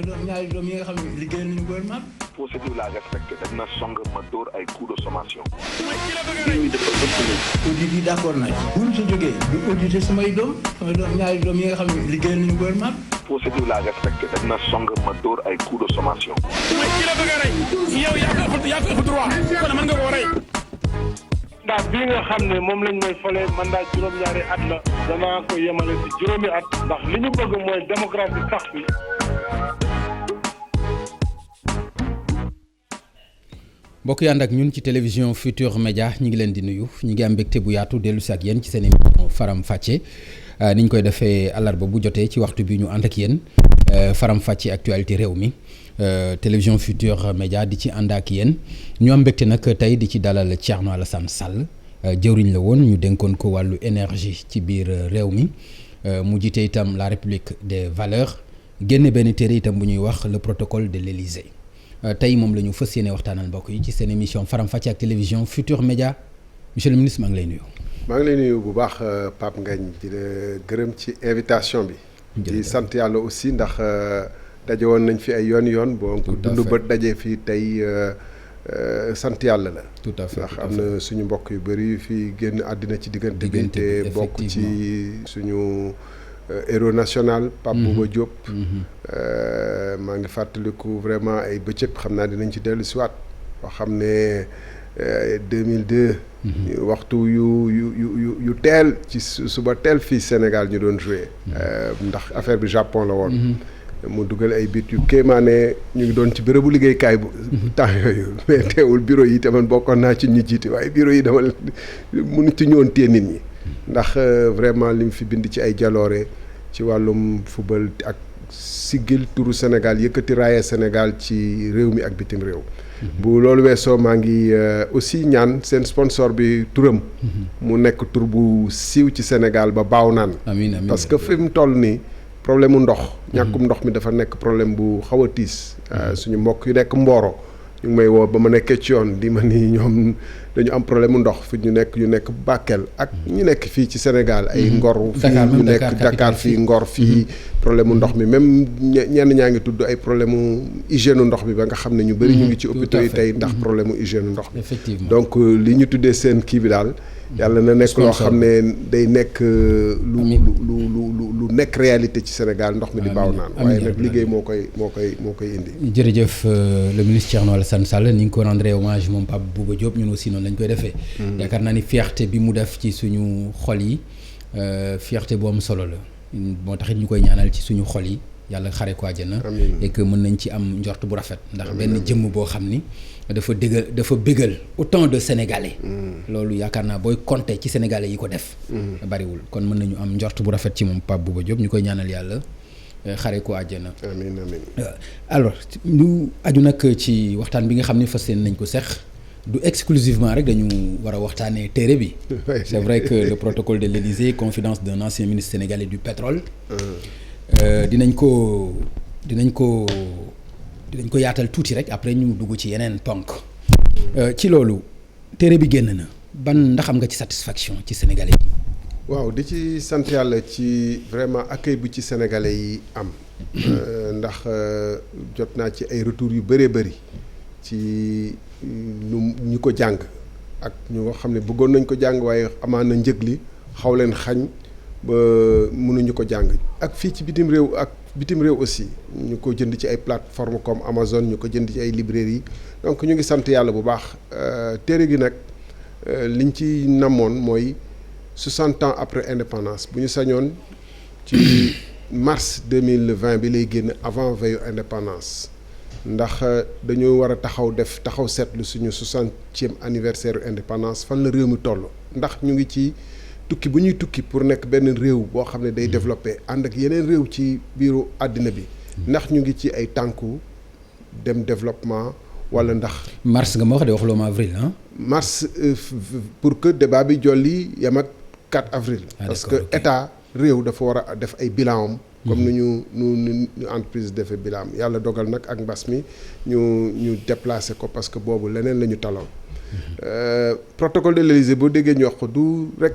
ñaari doom yi nga xam ne liggéey nañu gouvernement. procédure la respecté dañ na song ma dóor ay coup de sommation. audit yi d'accord nañ. buñ si jógee du auditer samay doom ñaari doom yi nga xam ne liggéey nañu gouvernement. procédure la respecté dañ na song ma dóor ay coup de sommation. yow yaa ko ëpp droit kon mën nga koo rey. ndax bii nga xam ne moom lañ may fale mandat juróom-ñaari at la danaa ko yemale ci juróomi at ndax li ñu bëgg mooy démocratie sax fi. mbokk yi ànd ak ñun ci télévision Futurs Médias ñi ngi leen di nuyu ñi ngi am mbégte bu yaatu dellu si ak yéen ci seen émission Faram Facce ni ñu koy defee àllarba bu jotee ci waxtu bi ñu ànd ak yéen Faram Facce actualité réew mi télévision Futurs Médias di ci ànd ak yéen ñu am mbégte nag tey di ci dalal Thierno Alassane Sall jëwriñ la woon ñu dénkoon ko wàllu énergie ci biir réew mi mu jiite itam la République des valeurs génne benn téere itam bu ñuy wax le protocole de l'Élysée. tey moom la ñu fas yéene waxtaanal mbokk yi ci seen émission Faram Facce ak télévision Futurs Médias monsieur le ministre maa ngi lay nuyu. maa ngi lay nuyu bu baax Pape Ngagne di la gërëm ci invitation bi. di sant yàlla aussi ndax daje woon nañ fi ay yoon donc dund ba daje fii tey sant yàlla la. tout à fait ndax am na suñu mbokk yu bëri yu fi génn àddina ci diggante bi te bokk ci suñu. héros national Pape Bouba Diop. maa ngi fàttaliku vraiment ay bëccëg xam naa dinañ ci dellu si waat boo xam ne 2002. waxtu yu teel ci suba teel fii Sénégal ñu doon joué. ndax affaire bi Japon la woon. mu dugal ay bit yu kéemaane ñu ngi doon ci bérébu liggéeykaay bu temps yooyu mais teewul bureau yi tamit bokkoon naa ci ñi jiite waaye bureau yi dama mënu ci ñëwoon téye nit ñi. ndax vraiment li mu fi bind ci ay jaloore ci wàllum football ak siggil turu Sénégal yëkkati raaya Sénégal ci réew mi ak bitim réew. bu loolu weesoo maa ngi aussi ñaan seen sponsor bi turam. mu nekk tur bu siiw ci Sénégal ba baaw naan. amiin amiin parce que fi mu toll nii problème mu ndox. ñàkkum ndox mi dafa nekk problème bu xaw a tiis. suñu mbokk yu nekk Mboro ñu ngi may woo ba ma nekkee ci yoon di ma ni ñoom. dañu am problème mu ndox fi ñu nekk Bakel ak ñu nekk fii ci Sénégal ay Ngor fii ñu nekk Dakar fii Ngor fii problème mu ndox mi même ñenn ñaa ngi tudd ay problème mu hygiène ndox bi ba nga xam ne ñu bëri ñu ngi ci hôpitaux yi tey ndax problème mu hygiène ndox bi effectivement donc li ñu tuddee seen kii bi daal yàlla na nekk loo xam ne day nekk lu nekk réalité ci Sénégal ndox mi di baaw naan waaye nag liggéey moo koy indi jërëjëf le ministre Thierno Alassane Sall ni nga ko rendre hommage moom Pape Bouba Diop ñun aussi noonu lañ koy defee yaakaar naa ni fierté bi mu def ci suñu xol yi fierté bu am solo la moo taxit ñu koy ñaanal ci suñu xol yi yàlla xare ko àjjana et que mën nañ ci am njort bu rafet ndax benn jëmm boo xam ni dafa bégal autant de sénégalais loolu yaakaar naa booy compter ci sénégalais yi ko def bariwul kon mën nañu am njort bu rafet ci moom Pape Bouba Diop ñu koy ñaanal yàlla xare ko àjjana amiin alors lu aju nag ci waxtaan bi nga xam ni fas yéene nañ ko seq du exclusivement rek dañu war a waxtaanee téere bi c'est vrai que le protocole de l'Élysée confidence d'un ancien ministre sénégalais du pétrole dinañ ko yaatal tuuti rek après ñu dugg ci yeneen ponk ci loolu téere bi génn na ban ndax am nga ci satisfaction ci sénégalais yi. waaw di ci sant yàlla ci vraiment accueil bu ci sénégalais yi am ndax jot naa ci ay retours yu bëree bëri ci ñu ko jàng ak ñu nga xam ne bëggoon nañ ko jàng waaye amaan na njëg li xaw leen xañ ba mënuñu ko jàng ak fii ci bitim réew aussi ñu ko jënd ci ay plateformes comme Amazon ñu ko jënd ci ay librairies donc ñu ngi sant yàlla bu baax téere gi nag liñ ci namoon mooy 60 ans après indépendance bu ñu sañoon ci mars 2020 bi lay génn avant veille indépendance ndax dañoo war a taxaw seetlu suñu 60e anniversaire indépendance fan la réew mi toll ndax ñu ngi ci tukki bu ñuy tukki pour nekk benn réew boo xam ne day développé ànd ak yeneen réew ci biiru àddina bi ndax ñu ngi ci ay tànku dem développement wala ndax. mars nga ma wax de waxuloo ma avril ah. mars pour que débat bi jolli yem ak 4 avril. parce que état réew dafa war a def ay bilan am comme ni ñu entreprise defee bilan yàlla dogal nag ak mbas mi ñu déplacé ko parce que boobu leneen la ñu taloon. protocole de l'Élysée boo déggee ñu wax ko du rek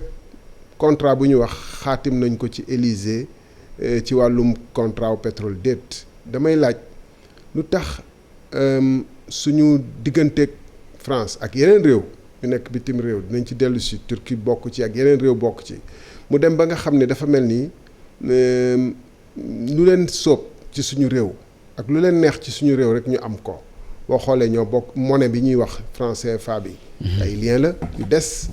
contrat bu ñu wax xaatim nañ ko ci Élysée ci wàllum contrat au pétrole déet damay laaj lu tax suñu digganteeg France ak yeneen réew ñu nekk bitim réew dinañ ci dellu si Turquie bokk ci ak yeneen réew bokk ci mu dem ba nga xam ne dafa mel ni lu leen soob ci suñu réew ak lu leen neex ci suñu réew rek ñu am ko boo xoolee ñoo bokk monnaie bi ñuy wax franc CFA bi. ay lien la yu des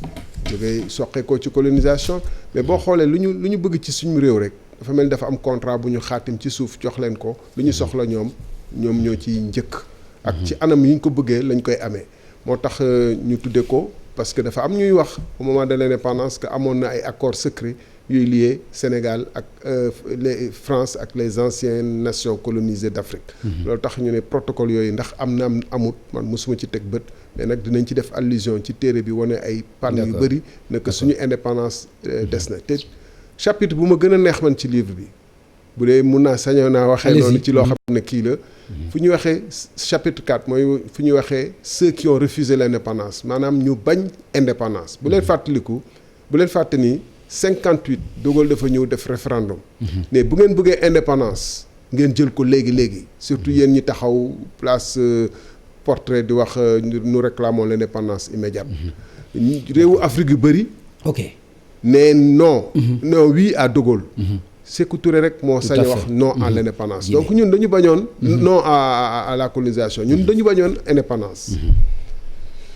jógee soqeekoo ci colonisation mais boo xoolee lu ñu bëgg ci suñu réew rek dafa mel ni dafa am contrat bu ñu xaatim ci suuf jox leen ko lu ñu soxla ñoom ñoo ciy njëkk. ak ci anam yi ñu ko bëggee lañ koy amee. moo tax ñu tuddee ko parce que dafa am ñuy wax au moment de l'indépendance que amoon na ay accords secrets yuy lié Sénégal ak les France ak les anciennes nations colonisées d'Afrique. loolu tax ñu ne protocole yooyu ndax am na amut man mosuma ci teg bët mais nag dinañ ci def allusion ci téere bi wane ay panne yu bëri ne que suñu indépendance des na te chapitre bu ma gën a neex man ci livre bi bu dee mun naa sañoo naa waxee noonu ci loo xam ne kii la fu ñu waxee chapitre 4 mooy fu ñu waxee ceux qui ont refusé l'indépendance maanaam ñu bañ indépendance bu leen fàttaliku bu leen fàtte ni 58 De Gaulle dafa ñëw def référendum mais bu ngeen bëggee indépendance ngeen jël ko léegi surtout yéen ñi taxaw place portrait di wax nous réclamons l'indépendance immédiate réewu Afrique yu bëri ok ne non oui à De Gaulle Sékou Touré rek moo sañ wax non à l'indépendance donc ñun dañu bañoon non à la colonisation ñun dañu bañoon indépendance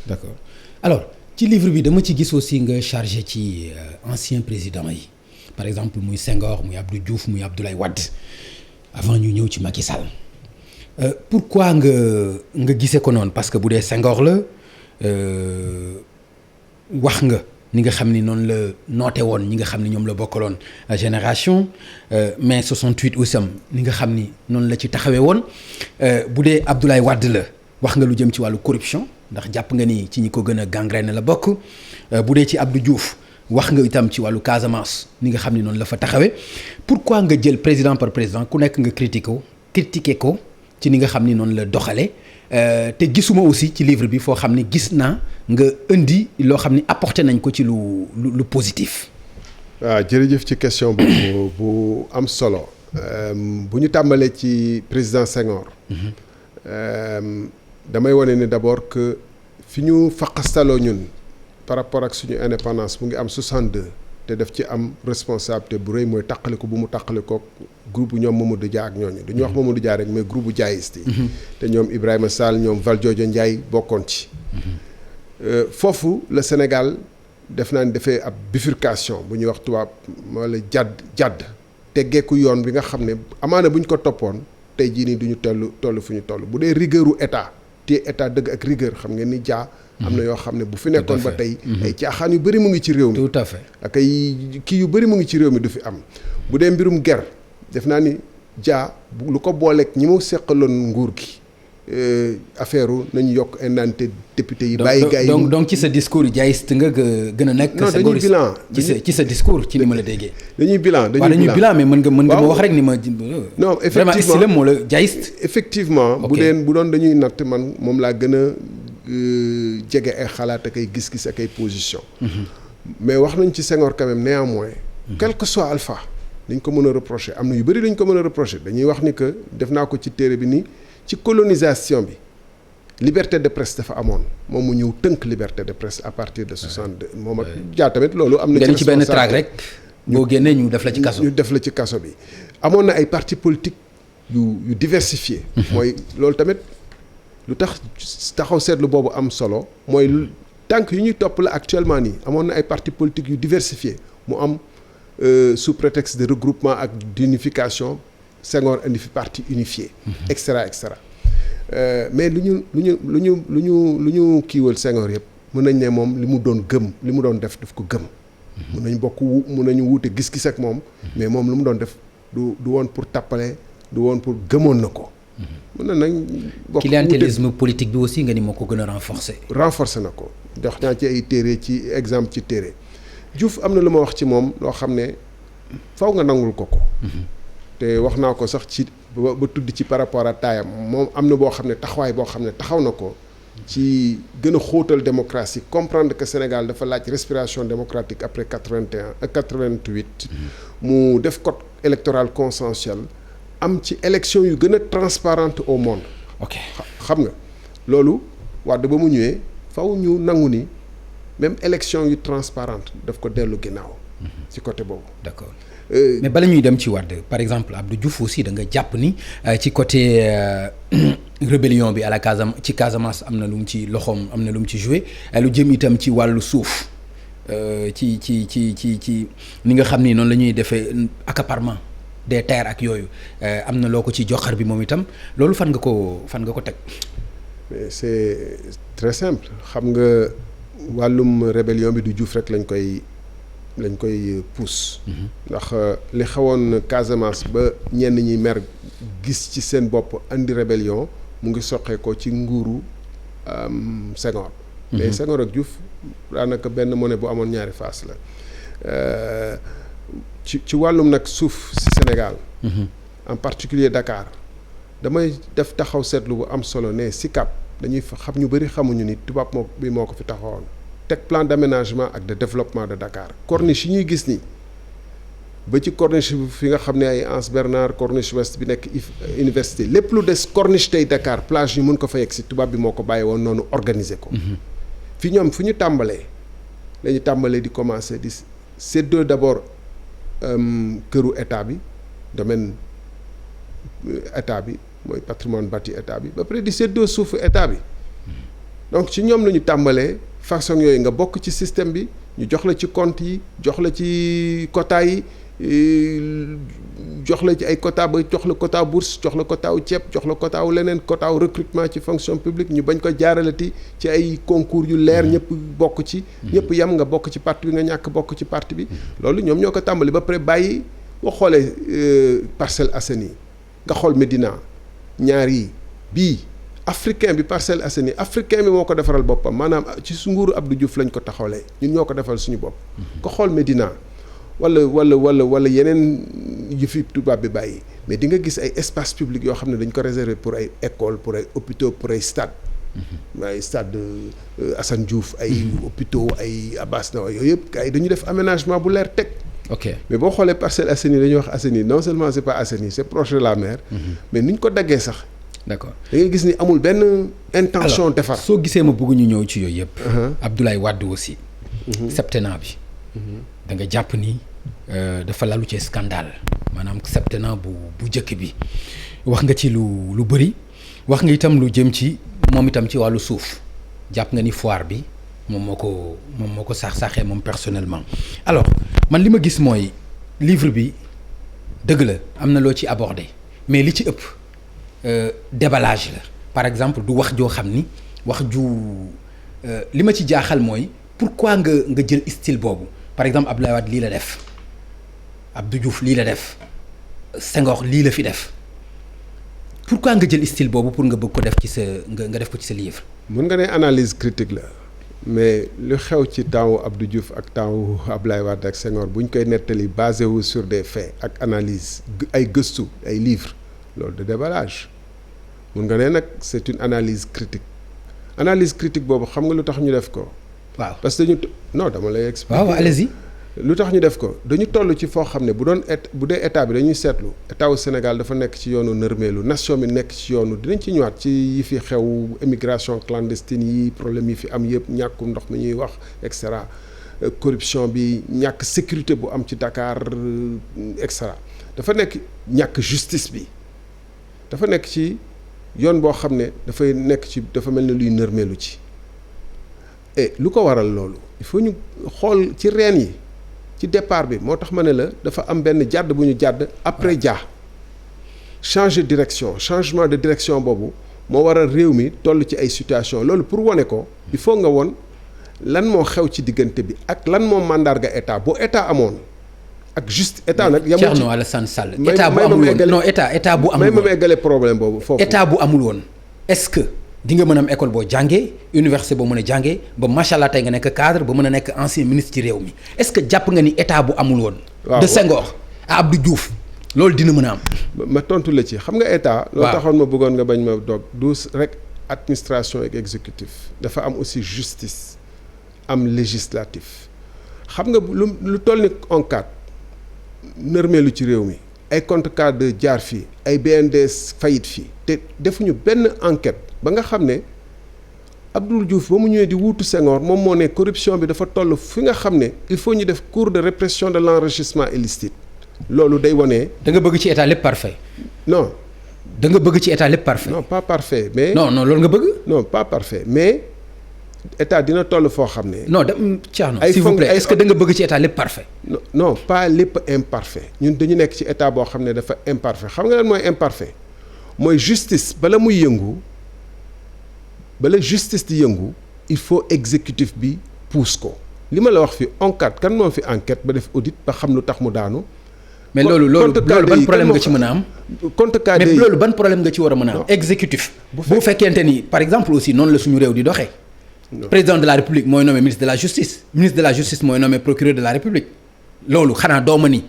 d'accord alors ci livre bi dama ci gis aussi nga chargé ci anciens présidents yi par exemple muy Senghor muy Abdou Diouf muy Abdoulaye Wade avant ñu ñëw ci Macky Sall pourquoi nga gisee ko noonu parce que bu dee Senghor la wax nga ni nga xam ni noonu la noote woon ñi nga xam ni ñoom la bokkaloon génération mais 68 aussi ni nga xam ni noonu la ci taxawee woon bu dee Abdoulaye Wade la wax nga lu jëm ci wàllu corruption ndax jàpp nga ni ci ñi ko gën a gangrène la bokk bu dee ci Abdou Diouf wax nga itam ci wàllu Casamance ni nga xam ni noonu la fa taxawee pourquoi nga jël président par président ku nekk nga critiquer ko ci ni nga xam ni noonu la doxalee te gisuma aussi ci livre bi foo xam ni gis naa nga indi loo xam ni apporté nañ ko ci lu positif. waaw jërëjëf ci question bu am solo bu ñu tàmbalee ci président Senghor. damay wane ni d'abord que fi ñu faqastaloo ñun par rapport ak suñu indépendance mu ngi am 62 te daf ci am responsabilité bu rëy mooy taqali ko bu mu taqali ko groupe ñoom Mamadou Dia ak ñooñu duñu wax Mamadou Dia rek mais groupe bu jaayiste yi te ñoom Ibrahima Sall ñoom Valdiodio Ndiaye bokkoon ci foofu le Sénégal def naa ni dafay ab bifurcation bu ñuy wax tubaab wala jàdd teggeeku yoon bi nga xam ne amaana bu ñu ko toppoon tey jii nii du ñu toll fu ñu toll bu dee rigueuru état te état dëgg ak rigueur xam nga ni Dia am na yoo xam ne bu fi nekkoon ba tey ay caaxaan yu bëri mu ngi ci réew mi tout à fait ak ay kii yu bëri mu ngi ci réew mi du fi am bu dee mbirum ger def naa ni Dia lu ko booleeg ñi mu seqaloon nguur gi affaire nañu yokk indemnité député yi bàyyi gars yi donc ci sa discours jaayiste nga gën a nekk non dañuy bilan ci sa discours ci li ma la déggee dañuy bilan mais mën nga ma wax rek ni ma non vraiment style moo la jaayiste effectivement bu doon dañuy natt man moom laa gën a jege ay xalaat ak ay gis-gis ak ay position mais wax nañ ci Senghor quand même néanmoins quel que soit alpha dañ ko mën a reprocher am na yu bëri dañ ko mën a reprocher dañuy wax ni que def naa ko ci téere bi ni ci colonisation bi liberté de presse dafa amoon moom mu ñëw tënk liberté de presse à partir de 62 moom ak Dia tamit loolu am na ci benn track rek boo génnee ñu def la ci kaso ñu def la ci kaso bi amoon na ay partis politiques yu diversifiés mooy loolu tamit lu tax taxaw seetlu boobu am solo mooy tànk yu ñuy topp la actuellement nii amoon na ay partis politiques yu diversifiés mu am sous prétexte de regroupement ak d'unification Senghor indi fi parti unifié et cetera mais lu ñu kiiwal Senghor yëpp mën nañ ne moom li mu doon gëm li mu doon def daf ko gëm mën nañu wuute gis-gis ak moom mais moom lu mu doon def du woon pour tappale du woon pour gëmoon na ko mën na nañ bokk clientélisme politique bi aussi nga ni moo ko gën a renforcer na ko jox naa ci ay téere ci exemple ci téere Diouf am na lu ma wax ci moom loo xam ne faw nga nangul ko te wax naa ko sax ci ba tudd ci par rapport à taayam moom am na boo xam ne taxawaay boo xam ne taxaw na ko ci gën a xóotal démocratie comprendre que Sénégal dafa laaj respiration démocratique après 88 mu def code électoral consensuel am ci élection yu gën a transparente au monde. ok xam nga loolu Wade ba mu ñëwee faw ñu nangu ni même élection yu transparente daf ko dellu ginnaaw. ci côté boobu. d'accord mais bala ñuy dem ci Wade par exemple Abdou Diouf aussi da nga jàpp ni ci côté rébellion bi à la Casamance am na lu mu ci loxoom am na lu mu ci joué lu jëm itam ci wàllu suuf ci ni nga xam ni noonu la ñuy defee accaparement des terres ak yooyu am na loo ko ci joxar bi moom itam loolu fan nga ko teg. mais c'est très simple xam nga wàllum rébellion bi du Diouf rek lañ koy pousse. ndax li xawoon Casamance ba ñenn ñi mer gis ci seen bopp andi rébellion mu ngi soqee ko ci nguuru Senghor. mais Senghor ak Diouf daanaka benn monnaie bu amoon ñaari face la ci wàllum nag suuf ci Sénégal. en particulier Dakar damay def taxaw seetlu bu am solo ne SICAP dañuy xam ñu bëri xamuñu ni tubaab moo ko fi taxawoon. teg plan d'aménagement ak de développement de Dakar corniche yi ñuy gis ni ba ci corniche bi fi nga xam ne ay Anse Bernard corniche ouest bi nekk université lépp lu des corniche tey Dakar plage yi mun ko fa yegg si tubaab bi moo ko bàyyi woon noonu organiser ko. fi ñoom fu ñu tàmbalee la ñu tàmbalee di commencer di séddoo d'abord këru état bi domaine état bi mooy patrimoine bâti état bi ba pare di séddoo suufu état bi donc ci ñoom la ñu tàmbalee. façon yooyu nga bokk ci système bi ñu jox la ci compte yi jox la ci quota yi jox la ci ay quota ba jox la quota bourse jox la quota wu ceeb jox la quota wu leneen quota wu recrutement ci fonction publique ñu bañ ko jaaralati ci ay concours yu leer ñëpp bokk ci. ñëpp yam nga bokk ci parti bi nga ñàkk bokk ci parti bi. loolu ñoom ñoo ko tàmbali ba pare bàyyi boo xoolee Parcelles Assainies nga xool Médina ñaar yi bii. africain bi Parcelles Assainies africain bi moo ko defaral boppam maanaam ci su nguuru Abdou Diouf lañ ko taxawlee ñun ñoo ko defal suñu bopp. ko xool Médina wala yeneen yu fi tubaab bi bàyyi mais di nga gis ay espace public yoo xam ne dañ ko réserver pour ay école pour ay hôpitaux pour ay stade. ay stade Assane Diouf ay hôpitaux ay Abass Ndao yooyu yëpp ay dañu def aménagement bu leer teg. ok mais boo xoolee Parcelles Assainies dañuy wax Assainies non seulement c'est pas Assainies c'est proche de la mer. mais ni ñu ko daggee sax. d'accord da ngay gis ni amul benn intention defar. soo gisee ma bëgg ñu ñëw ci yooyu yëpp. Abdoulaye Wade aussi. septennat bi. da nga jàpp ni dafa lalu ci scandale maanaam septennat bu njëkk bi wax nga ci lu bëri wax nga itam lu jëm ci moom itam ci wàllu suuf jàpp nga ni foire bi moom moo ko saaxee moom personnellement. alors man li ma gis mooy livre bi dëgg la am na loo ci abordé mais li ci ëpp. déballage la par exemple du wax joo xam ni wax ju li ma ci jaaxal mooy pourquoi nga jël style boobu par exemple Abdoulaye Wade lii la def Abdou Diouf lii la def Senghor lii la fi def pourquoi nga jël style boobu pour nga bëgg ko def ci sa nga def ko ci sa livre. mun nga ne analyse critique la mais lu xew ci temps Abdou Diouf ak temps Abdoulaye Wade ak Senghor bu ñu koy nettali basé wu sur des faits ak analyse ay gëstu ay livres loolu de déballage. mun nga ne nag c'est une analyse critique boobu xam nga lu tax ñu def ko. waaw parce que non dama lay expliquer. waaw allez-y. lu tax ñu def ko dañu toll ci foo xam ne bu dee état bi dañuy seetlu état wu Sénégal dafa nekk ci yoonu nërmeelu nation bi nekk ci yoonu dinañ ci ñëwaat ci yi fi xew émigration clandestine yi problème yi fi am yëpp ñàkkum ndox mi ñuy wax et cetera corruption bi ñàkk sécurité bu am ci Dakar et cetera dafa nekk ñàkk justice bi dafa nekk ci. yoon boo xam ne dafay nekk ci dafa mel ne luy nërmeelu ci et lu ko waral loolu il faut ñu xool ci reen yi ci départ bi moo tax ma ne la dafa am benn jàdd bu ñu jàdd après changer direction changement de direction boobu moo waral réew mi toll ci ay situation loolu pour wane ko il faut nga won lan moo xew ci diggante bi ak lan moo mandarga état bu état amoon ak juste état nag. yamul ci Thierno Alassane Sall. état bu amul woon non état bu amul woon may ma eggale problème boobu foofu. état bu amul woon est-ce que di nga mën a am école boo jàngee université boo mën a jàngee ba macha allah tey nga nekk cadre ba mën a nekk ancien ministre ci réew mi est-ce que jàpp nga ni état bu amul woon. de Senghor à Abdou Diouf loolu dina mën a am. ma tontu la ci xam nga état. waaw loolu taxoon ma bëggoon nga bañ ma dog du rek administration ak exécutif dafa am aussi justice am législatif xam nga lu toll ni ONCAD nërmeelu ci réew mi ay compte cadre jaar fii ay BNDES fayit fii te defuñu benn enquête ba nga xam ne Abdou Diouf ba mu ñëwee di wuutu Senghor moom moo ne corruption bi dafa toll fi nga xam ne il faut ñu def cours de répression de l'enrichissement illicite loolu day wone. da nga bëgg ci état lépp parfait. non. da nga bëgg ci état lépp parfait. non pas parfait mais. non loolu nga bëgg. non pas parfait mais état dina toll foo xam ne. non Thierno s'il vous plaît est-ce que da nga bëgg ci état lépp parfait. non pas lépp imparfait ñun dañu nekk ci état boo xam ne dafa imparfait xam nga lan mooy imparfait mooy justice bala muy yëngu bala justice di yëngu il faut exécutif bi pousse ko li ma la wax fi enquête kan moo fi enquête ba def audit ba xam lu tax mu daanu. mais loolu ban problème nga ci mën a am. mais loolu ban problème nga ci war a mën a am. exécutif bu fekkente ni par exemple aussi noonu la suñu réew di doxee. président de la république mooy nommé ministre de la justice ministre de la justice mooy nommé procureur de la république loolu xanaa dooma ni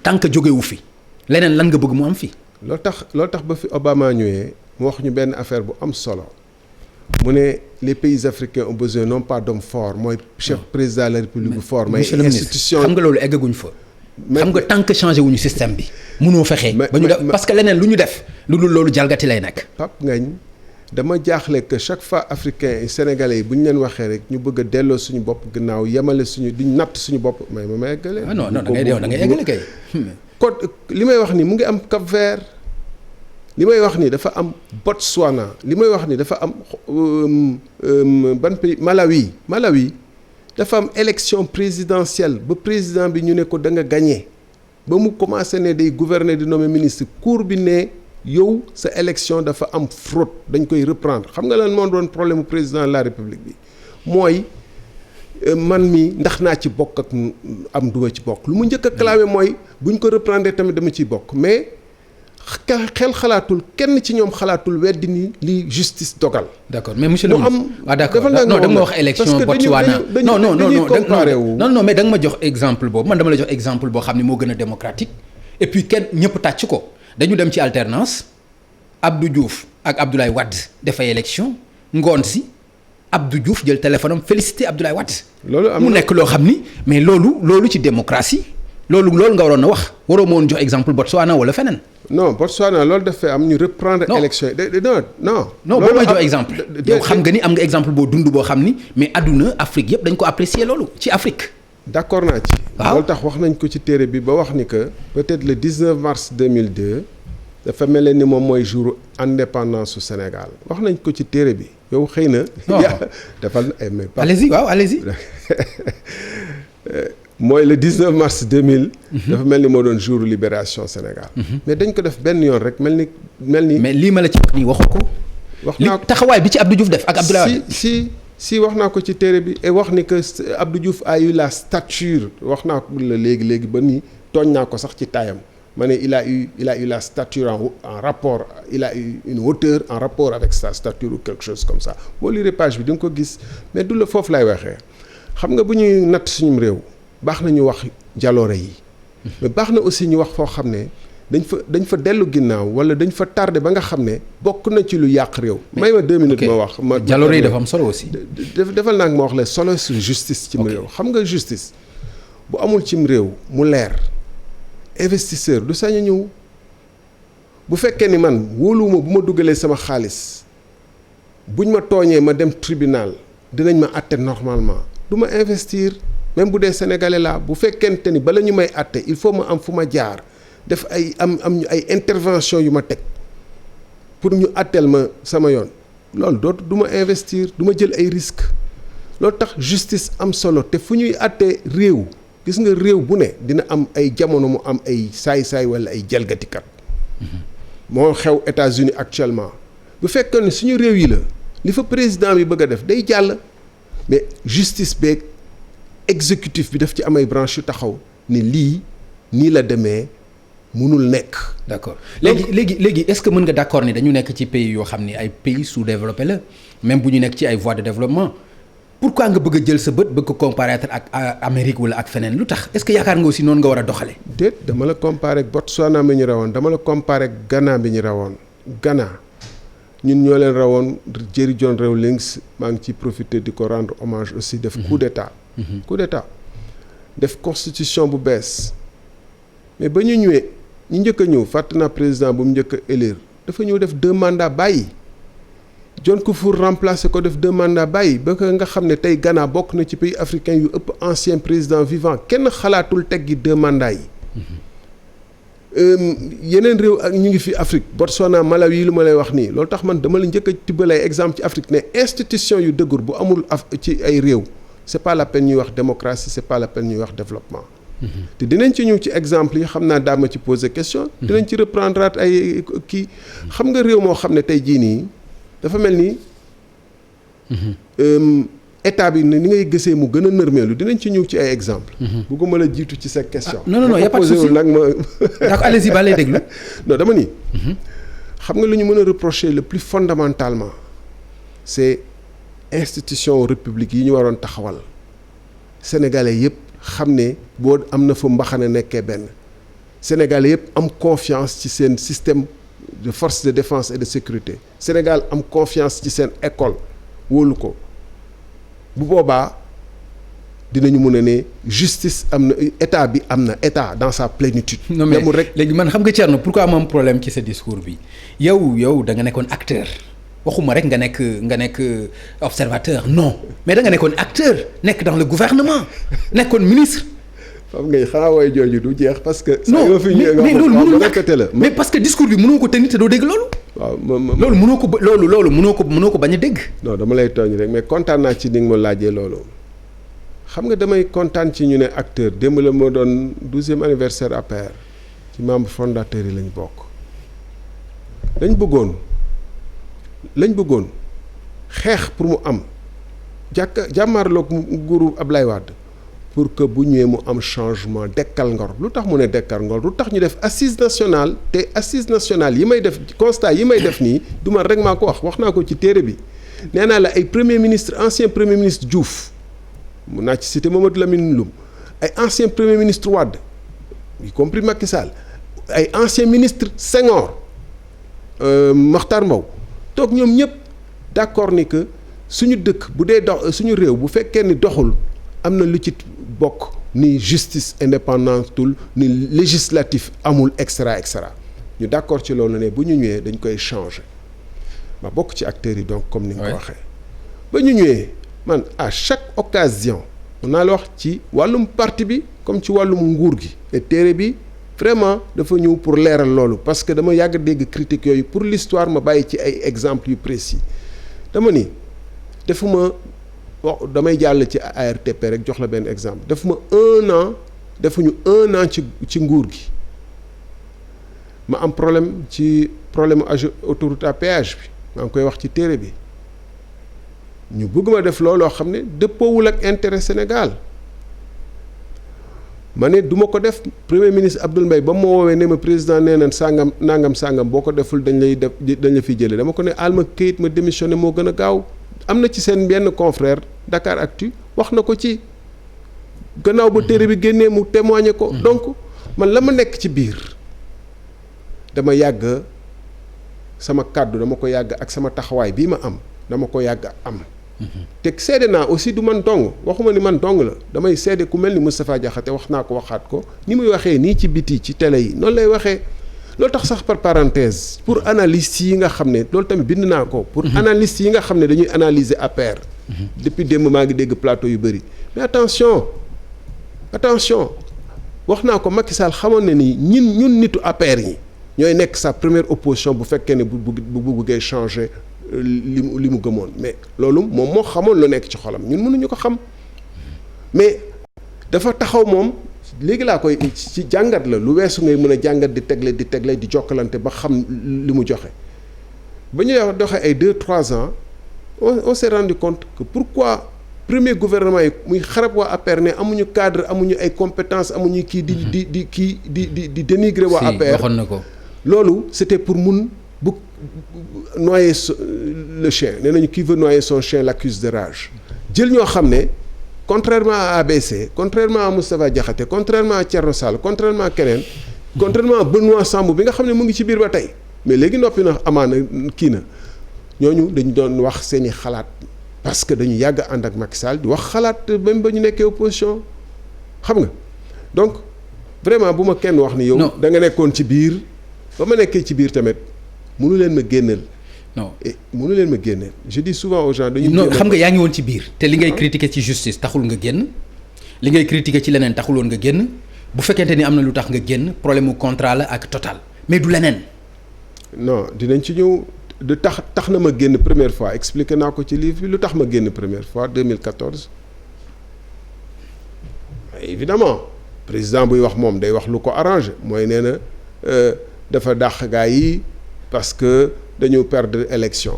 tant que jógewu fi leneen lan nga bëgg mu am fi. loolu tax ba fi Obama ñëwee mu wax ñu benn affaire bu am solo mu ne les pays africains ont besoin non pas d'hommes forts mooy chef président de la république bu fort mais institution xam nga loolu eggaguñ fa. xam nga tant que changé wuñu système bi munoo fexe ba ñu def parce que leneen lu ñu def lu dul loolu jalgati lay nekk. Pape Ngagne dama jaaxle que chaque fois africains et sénégalais yi bu ñu leen waxee rek ñu bëgg a delloo suñu bopp gannaaw yemale suñu duñ natt suñu bopp may ma eggale. ah non da ngay eggale kay. kon li may wax ni mu ngi am Cap-Vert li may wax ni dafa am Botswana li may wax ni dafa am ban pays Malawi dafa am élection présidentielle ba président bi ñu ne ko da nga gagné ba mu commencé ne day gouverner di nommer ministre cour bi ne yow sa élection dafa am fraude dañ koy reprendre xam nga lan moo doon problème mu président de la république bi mooy man mi ndax naa ci bokk ak am duma ci bokk lu mu njëkk a clamé mooy buñ ko reprendre tamit dama ciy bokk mais xel xalaatul kenn ci ñoom xalaatul weddi ni li justice dogal. d'accord mais monsieur le ministre d'accord non da nga ma wax élection Botswana non mais da nga ma jox exemple boobu man dama la jox exemple boo xam ne moo gën a démocratique et puis kenn ñëpp tàcc ko dañu dem ci alternance Abdou Diouf ak Abdoulaye Wade dafay élection ngoon si Abdou Diouf jël téléphone am félicité Abdoulaye Wade. loolu am mu nekk loo xam ni mais loolu ci démocratie loolu nga waroon a wax waroo ma woon jox exemple Botswana wala feneen. non Botswana loolu dafay am ñu reprendre. élection yi non. boo may jox exemple. yow xam nga ni am nga exemple boo dund boo xam ni mais adduna Afrique yëpp dañ ko apprécier loolu ci Afrique. d'accord naa ci. waaw loolu tax wax nañ ko ci téere bi ba wax ni que peut-être le 19 mars 2002 dafa mel ni moom mooy jour indépendance su Sénégal wax nañ ko ci téere bi yow xëy na. defal ay mais. allez-y. mooy le 19 mars 2000. dafa mel ni moo doon jour libération Sénégal. mais dañ ko def benn yoon rek mel ni. mais lii ma la ci wax nii waxu ko. wax naa ko taxawaay bi ci Abdou Diouf def ak Abdoulaye Wade. si wax naa ko ci téere bi et wax ni que Abdou Diouf a eu la stature wax naa ko la léegi ba nii tooñ naa ko sax ci taayam ma ne il a eu la stature en rapport il a eu une hauteur en rapport avec sa stature ou quelque chose comme ça boo lire page bi di nga ko gis mais du la foofu lay waxee xam nga bu ñuy natt suñu réew baax na ñu wax jaloore yi mais baax na aussi ñu wax foo xam ne dañ fa dellu ginnaaw wala dañ fa tardé ba nga xam ne bokk na ci lu yàq réew. may ma 2 minutes ma wax. jaloore yi dafa am solo aussi. defal naa ma wax la solo sur justice. cim réew xam nga justice bu amul cim réew mu leer investisseur du sañ a ñëw bu fekkee ni man wóoluwuma bu ma dugalee sama xaalis buñ ma tooñee ma dem tribunal dinañ ma àtte normalement du ma investir même bu dee sénégalais laa bu fekkente ni bala ñu may àtte il faut ma am fu ma jaar. def ay am ay intervention yu ma teg pour ñu àtteel ma sama yoon loolu du ma investir du ma jël ay risques loolu tax justice am solo te fu ñuy àttee réew gis nga réew bu ne dina am ay jamono mu am ay saay-saay walla ay jalgatikat moo xew États-Unis actuellement bu fekkee ne suñu réew yi la li fa président bi bëgg a def day jàll mais justice beeg exécutif bi daf ci am ay branche yu taxaw ni lii nii la demee mënul nekk. d'accord léegi est-ce que mën nga d'accord ni dañu nekk ci pays yoo xam ni ay pays sous-développés la même bu ñu nekk ci ay voies de développement pourquoi nga bëgg a jël sa bët bëgg ko comparaître ak Amérique wala ak feneen lu tax est-ce que yaakaar nga aussi noonu nga war a doxale déet dama la comparer ak Botswana bi ñu rawoon dama la comparer ak Ghana bi ñu rawoon Ghana ñun ñoo leen rawoon Jerry John Rawlings maa ngi ciy profiter di ko rendre hommage aussi def coup d'état def constitution bu bees mais ba ñu ñëwee ñi njëkk a ñëw fàtte naa président bu mu njëkk a élire dafa ñëw def 2 mandats bàyyi John Kufuor remplacé ko def 2 mandats bàyyi ba nga xam ne tey Ghana bokk na ci pays africain yu ëpp ancien président vivant kenn xalaatul teggi 2 mandats yi. yeneen réew ak ñu ngi fi Afrique Botswana Malawi yi lu ma lay wax nii loolu tax man dama la njëkk a tibbal ay exemple ci Afrique ne institution yu dëgër bu amul ci ay réew c'est pas la peine ñuy wax démocratie c'est pas la peine ñuy wax développement. te dinañ ci ñëw ci exemple yi xam naa daa ma ci poser question. dinañ ci reprendre ay kii xam nga réew moo xam ne tey jii nii dafa mel ni. état bi ni ngay gisee mu gën a nërmeelu dinañ ci ñëw ci ay exemple bëgguma la jiitu ci sa question. non y a pas de souci nag ma. d'accord allez-y ba lay déglu. non dama ni. xam nga lu ñu mën a reprocher le plus fondamentalement c'est institution république yi ñu waroon taxawal sénégalais yëpp xam ne boo am na fa mbaxane nekkee benn sénégalais yëpp am confiance ci seen système de force de défense et de sécurité Sénégal am confiance ci seen école wóolu ko. bu boobaa dinañu mën a ne justice am na état bi am na état dans sa plénitude. non mais léegi man xam nga Thierno pourquoi am problème ci sa discours bi yow da nga nekkoon acteur waxuma rek nga nekk observateur non mais da nga nekkoon acteur nekk dans le gouvernement nekkoon ministre. xam nga xanaa way jooju du jeex parce que. non mais loolu mënul nekk mais parce que discours bi mënoo ko tenir te doo dégg loolu. waaw loolu mënoo ko bañ a dégg. non dama lay tooñ rek mais kontaan naa ci ni nga ma laajee loolu xam nga damay kontaan ci ñu ne acteur démb la moo doon 12e anniversaire APR ci membre fondateur yi lañ bokk. lañ bëggoon xeex pour mu am jàmmaarloog nguuru Ablaye Wade pour que bu ñëwee mu am changement dekkal ngor lu tax mu ne dekkal ngor lu tax ñu def assise nationale te assise nationale yi may def constat yi may def nii du man rek maa ko wax naa ko ci téere bi nee naa la ay ancien premier ministre Diouf mun naa ci citer Mamadou Lamine Loum ay ancien premier ministre Wade y compris Macky Sall ay ancien ministre Senghor Makhtar Mbow toog ñoom ñëpp d'accord ni que suñu dëkk bu dee dox suñu réew bu fekkee ni doxul am na lu ci bokk ni justice indépendante tul ni législatif amul extra ñu d'accord ci loolu ne bu ñu ñëwee dañ koy changer ma bokk ci acteurs yi donc comme ni nga ko waxee ba ñu ñëwee man à chaque occasion mën naa la wax ci wàllum parti bi comme ci wàllum nguur gi te téere bi vraiment dafa ñëw pour leeral loolu parce que dama yàgg dégg critiques yooyu pour l'histoire ma bàyyi ci ay exemples yu précis dama ni defuma wax damay jàll ci ARTP rek jox la benn exemple defuma defuñu un an ci nguur gi ma am problème autoroute à péage bi maa ngi koy wax ci téere bi ñu bëgg ma def looloo xam ne dëppoowul ak intérêt Sénégal ma ne du ma ko def premier ministre Abdoul Mbaye ba ma woowee ne ma président nee na sàngam boo ko deful dañ la fiy jëlee dama ko ne alma këyit ma démissionné moo gën a gaaw am na ci seen benn confrère Dakaractu wax na ko ci gannaaw ba téere bi génnee mu témoigner ko donc man la ma nekk ci biir dama yàgg sama kàddu dama ko yàgg ak sama taxawaay bii ma am dama ko yàgg am te seede naa aussi du man dong waxuma ni man dong la damay seede ku mel ni Moustapha Diakhaté wax naa ko waxaat ko ni muy waxee nii ci biti ci télé yi noonu lay waxee loolu tax sax par parenthèse pour analystes yi nga xam ne loolu tamit bind naa ko pour analystes yi nga xam ne dañuy analyser APR depuis démb maa ngi dégg plateau yu bëri mais attention wax naa ko Macky Sall xamoon ne ni ñun nitu APR yi ñooy nekk sa première opposition bu fekkee ne bu bëggee changer li mu gëmoon mais loolu moom moo xamoon lu nekk ci xolam ñun mënuñu ko xam mais dafa taxaw moom léegi laa koy ci jàngat la lu weesu ngay mën a jàngat di tegle di jokkalante ba xam li mu joxe ba ñu doxee ay 2-3 ans on s'est rendu compte que pourquoi premier gouvernement yi muy xarab waa APR ne amuñu cadre amuñu ay compétences amuñu kii di dénigrer waa APR waxoon na ko loolu c'était pour mun bu noyer le chien nee nañu qui veut noyer son chien l'accuse de rage jël ñoo xam ne contrairement à ABC contrairement à Moustapha Diakhaté contrairement à Thierno Sall contrairement à keneen contrairement à Benoît Sambou bi nga xam ne mu ngi ci biir ba tey mais léegi noppi na amaana kii na ñooñu dañu doon wax seeni xalaat parce que dañu yàgg ànd ak Macky Sall di wax xalaat même ba ñu nekkee opposition xam nga donc vraiment bu ma kenn wax ni yow. da nga nekkoon ci biir ba ma nekkee ci biir tamit mënu leen ma génneel. non mënu leen ma génneel je dis souvent aux gens dañuy. non xam nga yaa ngi woon ci biir. te li ngay critiquer ci justice taxul nga génn. li ngay critiquer ci leneen taxul woon nga génn bu fekkente ni am na lu tax nga génn problème mu contrat la ak Total mais du leneen. non dinañ ci ñëw de tax na ma génn première fois expliqué naa ko ci livre bi lu tax ma génn première fois 2014 évidemment président buy wax moom day wax lu ko arrangé mooy nee na dafa dàq gaa yi parce que dañu perdre élection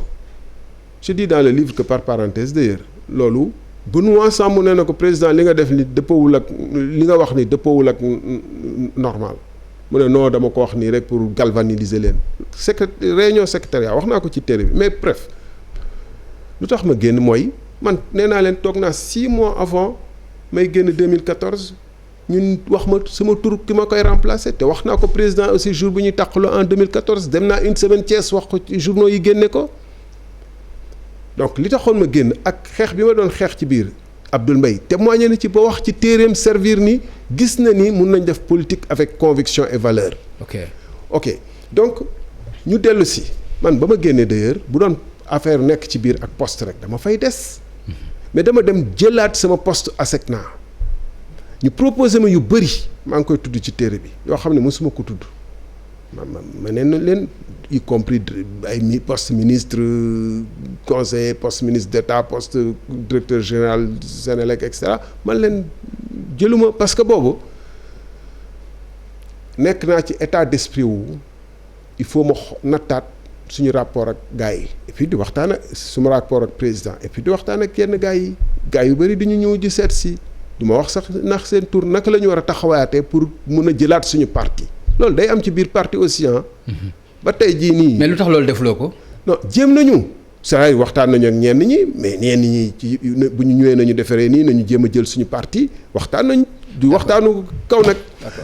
je dis dans le livre que par parenthèse d'ailleurs loolu Benoît Sambou nee na ko président li nga def ni dëppoowul ak li nga wax ni dëppoowul ak normal mu ne non dama ko wax nii rek pour galvaniser leen réunion secrétariat wax naa ko ci téere bi mais bref lu tax ma génn mooy man nee naa leen toog naa 6 mois avant may génn 2014 ñun wax ma sama tur ki ma koy remplacer te wax naa ko président aussi jour bu ñuy tàqaloo en 2014 dem naa une semaine Thiès wax ko ci journaux yi génne ko donc li taxoon ma génn ak xeex bi ma doon xeex ci biir Abdoul Mbaye témoigné na ci ba wax ci téereem servir ni gis na ni mun nañ def politique avec conviction et valeur. ok donc ñu dellu si man ba ma génnee d'ailleurs bu doon affaire nekk ci biir ak poste rek dama fay des mais dama dem jëlaat sama poste ASECNA ñu proposé ma yu bëri maa ngi koy tudd ci téere bi yoo xam ne mosuma ko tudd ma ne leen y compris ay poste ministre conseiller poste ministre d'État poste directeur général Senelec et cetera man leen jëluma parce que boobu nekk naa ci état d'esprit wu il faut ma nattaat suñu rapport ak gars yi et puis di waxtaan ak suma rapport ak président et puis di waxtaan ak yenn gars yu bëri di ñu ñëw di seet si du ma wax sax ndax seen tour naka la ñu war a taxawaatee pour mun a jëlaat suñu parti loolu day am ci biir parti aussi ba tey jii nii. mais lu tax loolu defloo ko. non jéem nañu. saa yi waxtaan nañu ak ñenn ñi mais ñenn ñi ci bu ñu ñëwee nañu defaree nii nañu jéem a jël suñu parti waxtaan nañ du waxtaanu kaw nag.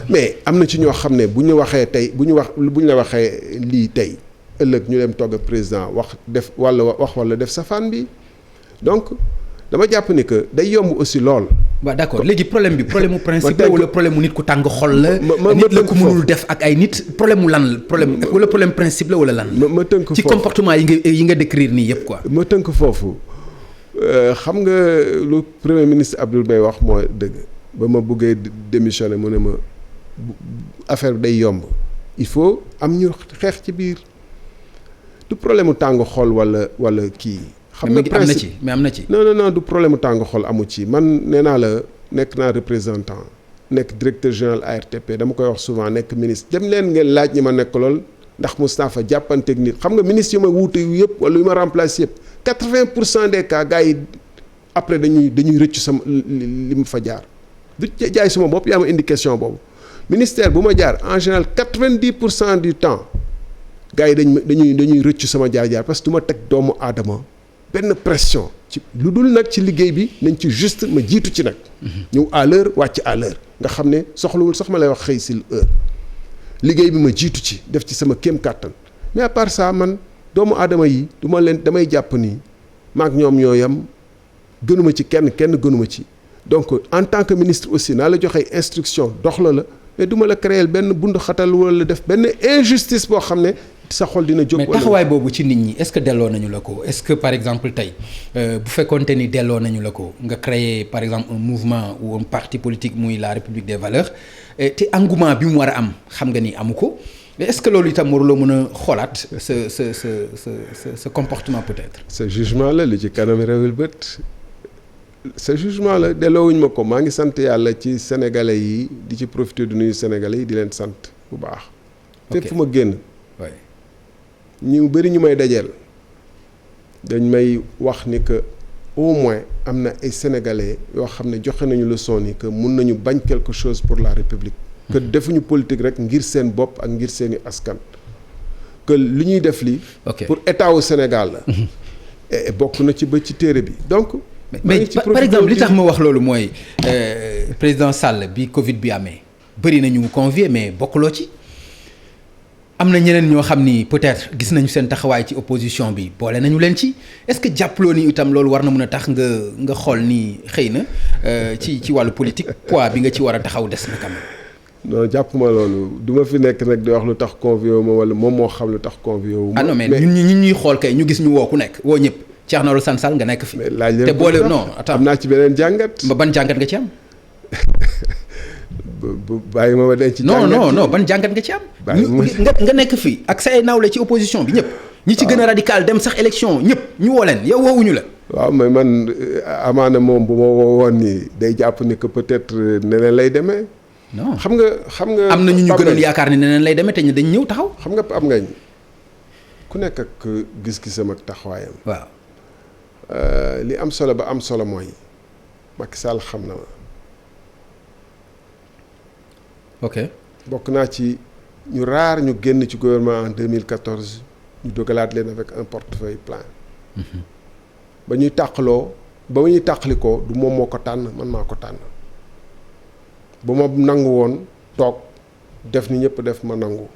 mais am na ci ñoo xam ne bu ñu waxee tey bu ñu la waxee lii tey ëllëg ñu dem togg ak président wax def wala def safaan bi donc dama jàpp ni que day yomb aussi lool. waaw d'accord léegi problème mu principe la wala problème mu nit ku tàng xol la. nit la ku mënul def ak ay nit problème mu lan la problème principe la wala lan. ma tënk foofu ci comportement yi nga décrire nii yëpp quoi. ma tënk foofu xam nga lu premier ministre Abdoul Mbaye wax mooy dëgg ba ma bëggee démissionner mu ne ma affaire day yomb il faut am ñu xeex ci biir du problème mu tàng xol wala kii. xam nga principe am na ci. non du problème mu tàng xol amu ci man nee naa la nekk naa représentant nekk directeur général ARTP dama koy wax souvent nekk ministre dem leen ngeen laaj ñi ma nekk lool ndax Moustapha jàppanteeg nit xam nga ministre yu ma wuute yëpp wala yu ma remplacer yëpp 80% des cas gars yi après dañuy rëcc sama li mu fa jaar du jaay suma bopp yaa ma indi question boobu ministère bu ma jaar en général 90% du temps gars yi dañuy rëcc sama jaar parce que du ma teg doomu aadama benn pression ci lu dul nag ci liggéey bi nañ ci juste ma jiitu ci nag. ñëw à l'heure wàcc à l'heure nga xam ne soxlawul sax ma lay wax xëy si heure liggéey bi ma jiitu ci def ci sama kéem kàttan mais à part ça man doomu aadama yi du ma leen damay jàpp ni maak ñoom ñoo yam gënuma ci kenn gënuma ci donc en tant que ministre aussi naa la joxe instruction dox la mais du ma la créer benn bund xatal wala def benn injustice boo xam ne. sa xol dina jóg. mais taxawaay boobu ci nit ñi est-ce que delloo nañu la ko est-ce que par exemple tey bu fekkoonte ni delloo nañu la ko nga créer par exemple un mouvement ou un parti politique muy la République des valeurs te engouement bi mu war a am xam nga ni amu ko mais est-ce que loolu itam waruloo mën a xoolaat sa comportement peut-être. sa jugement la li ci kanam réewul bët sa jugement la delloowuñ ma ko maa ngi sant yàlla ci sénégalais yi di ci profiter du nuyu sénégalais yi di leen sant bu baax. fépp fu ma génn. ñu bëri ñu may dajeel dañ may wax ni que au moins am na ay sénégalais yoo xam ne joxe nañu leçon ni que mun nañu bañ quelque chose pour la république. que defuñu politique rek ngir seen bopp ak ngir seeni askan. que li ñuy def lii. pour état au Sénégal la. et bokk na ci ba ci téere bi donc. mais par exemple li tax ma wax loolu mooy président Sall bi Covid bi amee bëri nañu convier mais bokkuloo ci. am na ñeneen ñoo xam ni peut-être gis nañu seen taxawaay ci opposition bi boole nañu leen ci est-ce que jàppaloo ni itam loolu war na mën a tax nga xool ni xëy na ci wàllu politique poids bi nga ci war a taxaw des na quand même. non jàpp ma loolu du ma fi nekk nag di wax lu tax convié wu ma wala moom moo xam lu tax convié wu ma. ah non mais ñun ñuy xool kay ñu gis ñu woo ku nekk woo ñëpp Thierno Alassane Sall nga nekk fi. laaj leen te boole non attends am naa ci beneen jàngat. ban jàngat nga ci am. bàyyi ma denc ci non ban jàngat nga ci am. nga nekk fii ak say nawle ci opposition bi ñëpp. ñi ci gën a radical dem sax élection ñëpp ñu woo leen yow woowuñu la. waaw mais man amaana moom bu ma woowoon nii day jàpp ni que peut-être neneen lay demee. non xam nga. am na ñu gënoon yaakaar ni neneen lay demee te ñu dañ ñëw taxaw. xam nga am ngañ ku nekk ak gis-gisam ak taxawaayam. waaw. li am solo ba am solo mooy Macky Sall xam na ma. ok. bokk naa ci ñu raar ñu génn ci gouvernement en 2014 ñu dogalaat leen avec un portefeuille plein. ba ñuy tàqalikoo du moom moo ko tànn man maa ko tànn. bu ma nangu woon toog def ni ñëpp def ma nangu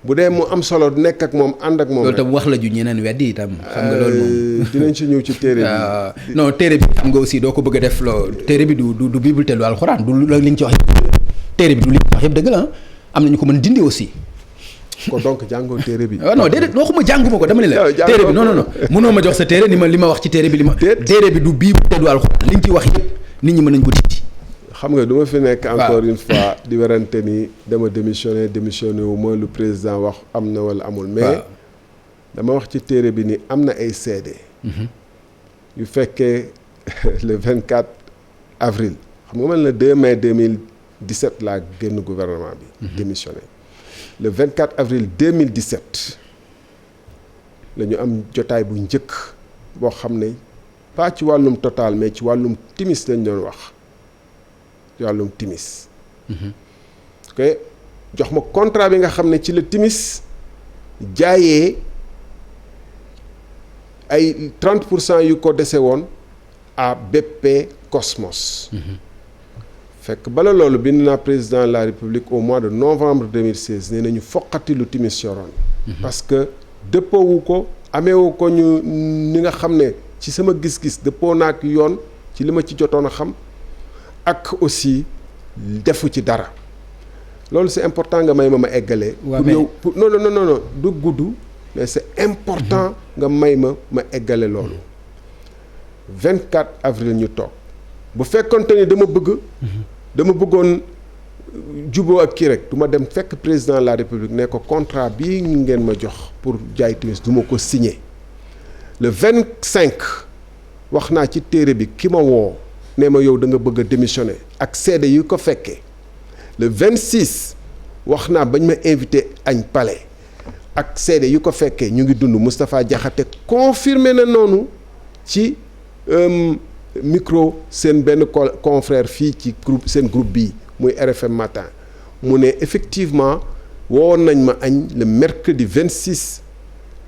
bu dee mu am solo nekk ak moom ànd ak moom. loolu tam wax la ju ñeneen weddi itam. xam nga loolu moom dinañ ci ñëw ci téere bi. non téere bi xam nga aussi doo ko bëgg a def loo téere bi du bible te du alxuraan du li nga ci wax yëpp. téere bi du li nga ci wax yëpp dëgg la am na ñu ko mën dindi aussi. ko donc jàngoo téere bi. non déedéet waxuma jànguma ko dama ne la. téere bi non mënoo ma jox sa téere li ma wax ci téere bi téere bi du bible te du alxuraan li nga ci wax yëpp nit ñi mën nañ ko dindi. xam nga du ma fi nekk encore une fois di werante ni dama démissionné wu ma lu président wax am na wala amul mais dama wax ci téere bi ni am na ay seede yu fekkee le 24 avril xam nga man le 2 mai 2017 laa génn gouvernement bi démissionné le 24 avril 2017 la ñu am jotaay bu njëkk boo xam ne pas ci wàllum total mais ci wàllum timis lañ doon wax wàllum timis ok jox ma contrat bi nga xam ne ci la timis jaayee ay 30% yu ko dese woon à BP Cosmos fekk bala loolu bind naa président de la République au mois de novembre 2016 nee nañu foqati lu timis yoroon parce que dëppoowu ko ameewu ko ñu ni nga xam ne ci sama gis-gis dëppoo naak yoon ci li ma ci jotoon a xam ak aussi defu ci dara loolu c'est important nga may ma eggalee. waaw pour yow non du gudd mais c'est important nga may ma eggale loolu. 24 avril ñu toog bu fekkonte ni dama bëggoon juboo ak kii rek du ma dem fekk président de la République ne ko contrat bii ngeen ma jox pour jaay timis du ma ko signer le 25 wax naa ci téere bi ki ma woo. nee ma yow da nga bëgg a démissionner ak seede yu ko fekkee le 26 wax naa bañ ma invité añ palais ak seede yu ko fekkee ñu ngi dund Moustapha Diakhaté confirmé na noonu ci micro seen benn confrère fii ci groupe bii muy RFM matin mu ne effectivement wowoon nañ ma añ le mercredi 26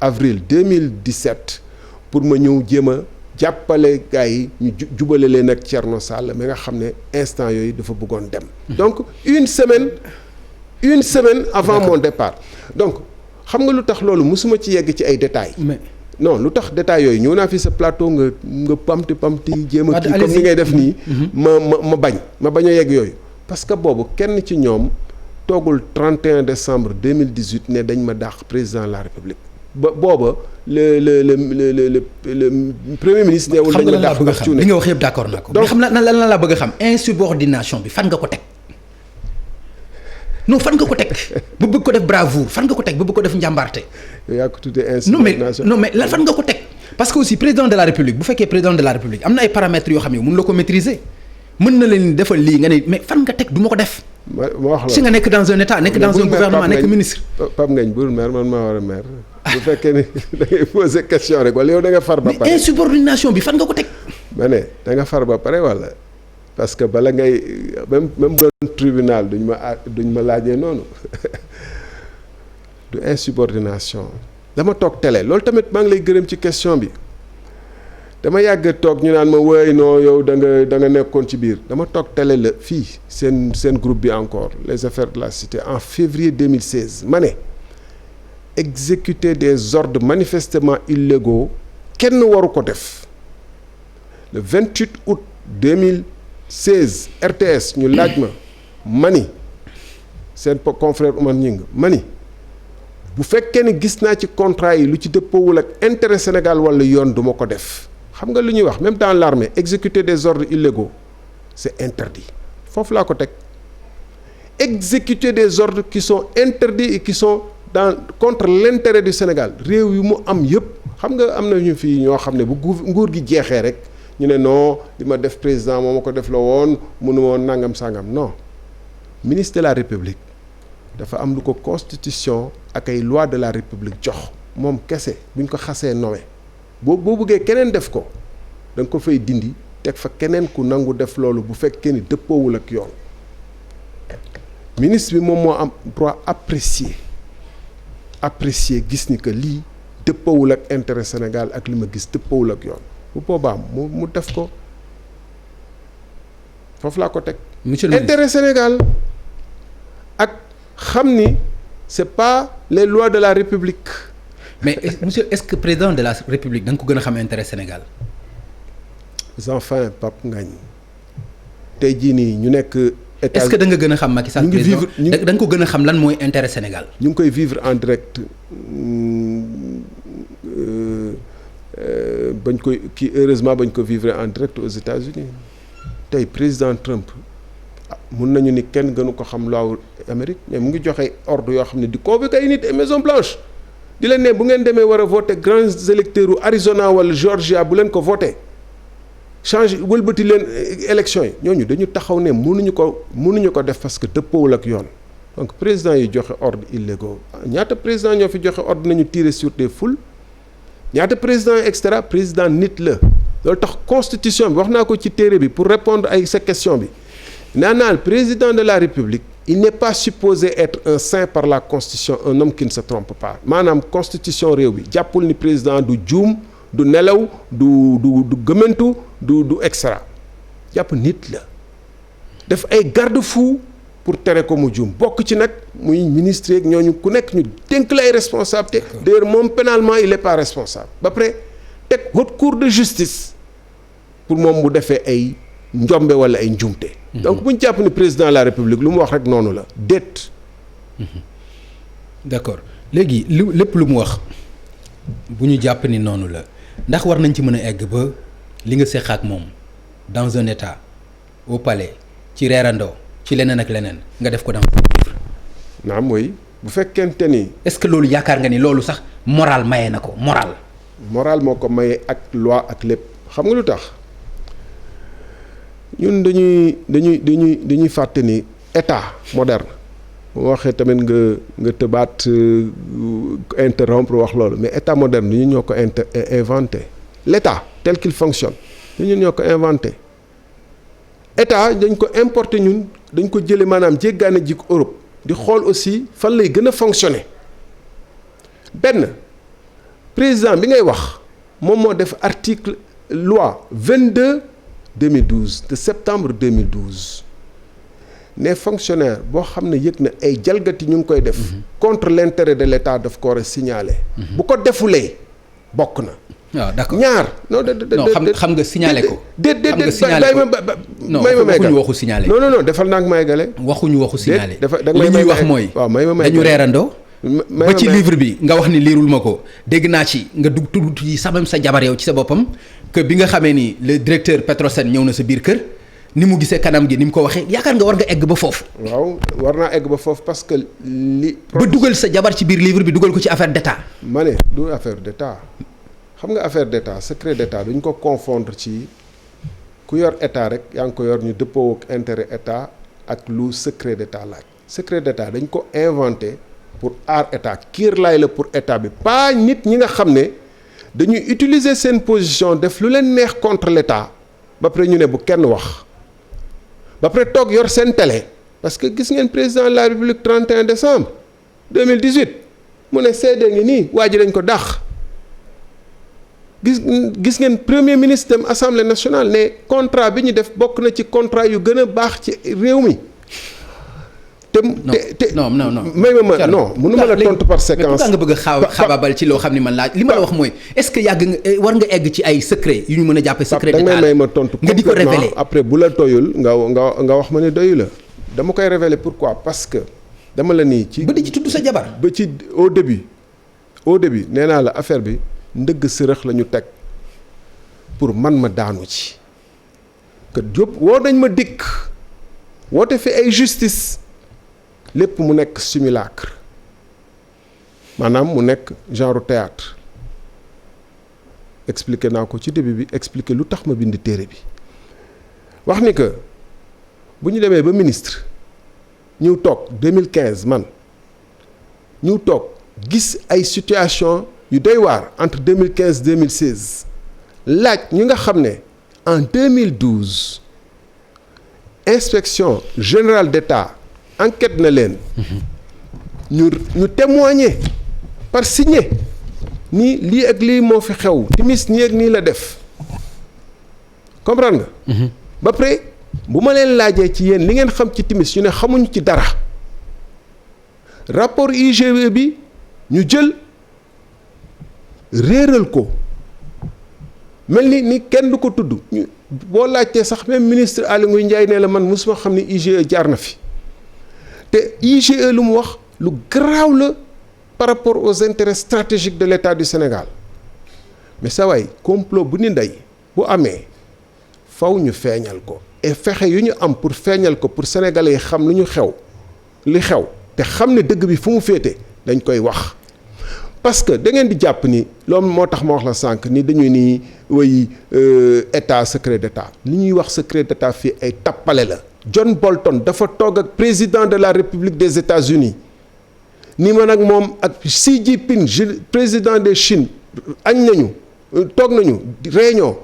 avril 2017 pour ma ñëw jéem a jàppale gars yi ñu jubale leen ak Thierno Sall mi nga xam ne instant yooyu dafa bëggoon dem. donc une semaine avant mon départ donc xam nga lu tax loolu mosuma ci yegg ci ay détails. mais non lu tax détails yooyu ñëw naa fi sa plateau nga pamti jéem a kii comme ni ngay def nii. ma bañ a yegg yooyu. parce que boobu kenn ci ñoom toogul 31 décembre 2018 ne dañ ma dàq président de la République. ba booba le premier ministre neewul dañ ma dàq ndax li nga wax yëpp d'accord naa ko. donc xam na lan la bëgg a xam insubordination bi fan nga ko teg non fan nga ko teg ba bëgg ko def bravoure fan nga ko teg ba bëgg ko def njàmbaarte. yow yaa ko tuddee insubordination non mais lan fan nga ko teg parce que aussi président de la République bu fekkee président de la République am na ay paramètres yoo xam ne mën la ko maîtriser mën na leen defal lii nga ne mais fan nga teg du ma ko def. ma wax la si nga nekk dans un état nekk dans un gouvernement nekk ministre. Pape Ngagne bul maire man maa war a maire. bu fekkee ni da ngay poser question rek wala yow da nga far ba pare. mais insubordination bi fan nga ko teg. ma ne da nga far ba pare wala parce que bala ngay même bu doon tribunal duñ ma laajee noonu du insubordination. dama toog télé loolu tamit maa ngi lay gërëm ci question bi dama yàgg toog ñu naan ma wéy non yow da nga nekkoon ci biir dama toog télé la fii seen groupe bi encore les affaires de la cité en février 2016 ma ne exécuter des ordres manifestement illégaux kenn waru ko def le 28 août 2016 RTS ñu laaj ma ni seen confrère Oumar Gningue ma ni bu fekkee ne gis naa ci contrat yi lu ci dëppoowul ak intérêt Sénégal wala yoon du ma ko def xam nga lu ñuy wax même dans l'armée exécuter des ordres illégaux c'est interdit foofu laa ko teg exécuter des ordres qui sont interdits et qui sont contre l'intérêt du Sénégal réew yu mu am yëpp xam nga am na ñu fii ñoo xam ne bu nguur gi jeexee rek ñu ne non li ma def président moo ma ko def la woon mënu woon nangam sangam non ministre de la République dafa am lu ko constitution ak ay loi de la République jox moom kese bu ñu ko xasee nommé boo bëggee keneen def ko da nga ko fay dindi teg fa keneen ku nangu def loolu bu fekkee ni dëppoowul ak yoon ministre bi moom moo am droit apprécier gis ni que lii dëppoowul ak intérêt Sénégal ak li ma gis dëppoowul ak yoon bu boobaa mu def ko foofu laa ko teg. monsieur le ministre intérêt Sénégal ak xam ni c'est pas les lois de la République. mais monsieur est-ce que président de la République da nga ko gën a xam intérêt Sénégal. enfin Pape Ngagne tey jii nii ñu nekk. état est-ce que da nga gën a xam Macky Sall président da nga ko gën a xam lan mooy intérêt Sénégal. ñu ngi koy vivre en direct bañ koy heureusement bañ ko vivre en direct aux États-Unis tey président Trump mun nañu ni kenn gënu ko xam loi Amérique mais mu ngi joxe ordre yoo xam ne di convoquer ay nit et Maison Blanche di leen ne bu ngeen demee war a voter grands électeurs u Arizona wala Georgia bu leen ko voter change wëlbati leen élection yi ñooñu dañu taxaw ne mënuñu ko def parce que dëppoowul ak yoon donc président yi joxe ordre illégaux ñaata président ñoo fi joxe ordre nañu tirer sur des foules ñaata président extra président nit la loolu tax constitution bi wax naa ko ci téere bi pour répondre ay sa question bi naanaal président de la République il n'est pas supposé être un saint par la constitution un homme qui ne se trompe pas maanaam constitution réew bi jàppul ni président du juum du nelaw du gëmantu du extra jàpp nit la def ay garde-fou pour tere ko mu juum bokk ci nag muy ministre yeeg ñooñu ku nekk ñu dénk la ay responsabilité d'ailleurs moom pénalement il est pas responsable ba pare teg haute cour de justice pour moom mu defee ay njombe wala ay njuumte donc bu ñu jàpp ni président de la République lu mu wax rek noonu la déet d'accord léegi lépp lu mu wax bu ñu jàpp ni noonu la ndax war nañ ci mën a egg ba li nga seq ak moom dans un état au palais ci reerandoo ci leneen ak leneen nga def ko dans un livre. naam mooy bu fekkente ni. est-ce que loolu yaakaar nga ni loolu sax moral maye na ko moral. moral moo ko maye ak loi ak lépp xam nga lu tax ñun dañuy fàtte ni état moderne bu waxee tamit nga tëbaat interrompre wax loolu mais état moderne ñu ñoo ko inventé l'état tel qu'il fonctionne ñun ñoo ko inventé état dañ ko importer ñun dañ ko jële maanaam jéggaane ji ko Europe di xool aussi fan lay gën a fonctionner benn président bi ngay wax moom moo def article loi 22 2012 de septembre 2012 ne fonctionnaire boo xam ne yëg na ay jalgati ñu ngi koy def contre l'intérêt de l'État daf ko war a signaler bu ko defulee bokk na waaw d'accord ñaar non xam nga signaler ko déet waxuñu waxu signaler non defal naa ak may gale waxuñu waxu signaler dafa li ñuy wax mooy waaw may dañu reerandoo ba ci livre bi nga wax ni liirul ma ko dégg naa ci nga dugg tudd yi sa même sa jabar yow ci sa boppam que bi nga xamee ni le directeur Petrosen ñëw na sa biir kër ni mu gisee kanam gi ni mu ko waxee yaakaar nga war nga egg ba foofu. waaw war naa egg ba foofu parce que ba dugal sa jabar ci biir livre bi dugal ko ci affaire d'état. ma ne du affaire d'état xam nga affaire d'état secret d'état duñ ko confondre ci ku yor état rek yaa ngi ko yor ñu dëppoo ak intérêt état ak lu secret d'état laaj. secret d'état dañ ko inventé pour aar état kiirlaay la pour état bi pas nit ñi nga xam ne dañuy utiliser seen position def lu leen neex contre l'état ba pare ñu ne bu kenn wax. ba pare toog yor seen télé parce que gis ngeen président de la République 31 décembre 2018 mu ne seede ngi nii waa ji dañ ko dàq gis ngeen premier ministre dem assemblée nationale ne contrat bi ñu def bokk na ci contrat yu gën a baax ci réew mi. non may ma non mënuma la tontu par séquence. mais nga bëgg a xabaabal ci loo xam ni man laaj li ma la wax mooy est-ce que yàgg nga war nga egg ci ay secret yu ñu mën a jàppee secret d'état da ngay may ma tontu nga di ko révéler après bu la doyul nga wax ma ne doyu la dama koy révéler pourquoi parce que dama la nii ci ba di ci tudd sa jabar. ba ci au début nee naa la affaire bi ndëgg sërëx la ñu teg pour man ma daanu ci que Diop woo nañ ma dikk woote fi ay justice lépp mu nekk simulacre maanaam mu nekk genre théâtre expliqué naa ko ci début bi expliqué lu tax ma bind téere bi wax ni que bu ñu demee ba ministre ñëw toog 2015 man ñëw toog gis ay situation yu doy waar entre 2015 2016 laaj ñi nga xam ne en 2012 inspection générale d'État enquête na leen ñu témoigner par signé ni lii ak lii moo fi xew timis nii ak nii la def comprendre nga. ba pare bu ma leen laajee ci yéen li ngeen xam ci timis ñu ne xamuñu ci dara rapport IGE bi ñu jël réeral ko mel ni kenn du ko tudd boo laajtee sax même ministre Aly Ngouille Ndiaye nee la man mosuma xam ni IGE jaar na fi te IGE lu mu wax lu garaaw la par rapport aux intérêts stratégiques de l'État du Sénégal mais sa waay complot bu ni ndey bu amee faw ñu feeñal ko et fexe yu ñu am pour feeñal ko pour sénégalais yi xam li xew te xam ne dëgg bi fu mu féete dañ koy wax parce que da ngeen di jàpp ni loolu moo tax ma wax la sànq ni dañuy ni way état secret d'état li ñuy wax secret d'état fii ay tappale la. John Bolton dafa toog ak président de la République des États-Unis ni man ak moom ak Xi Jinping président de Chine añ nañu toog nañu réunion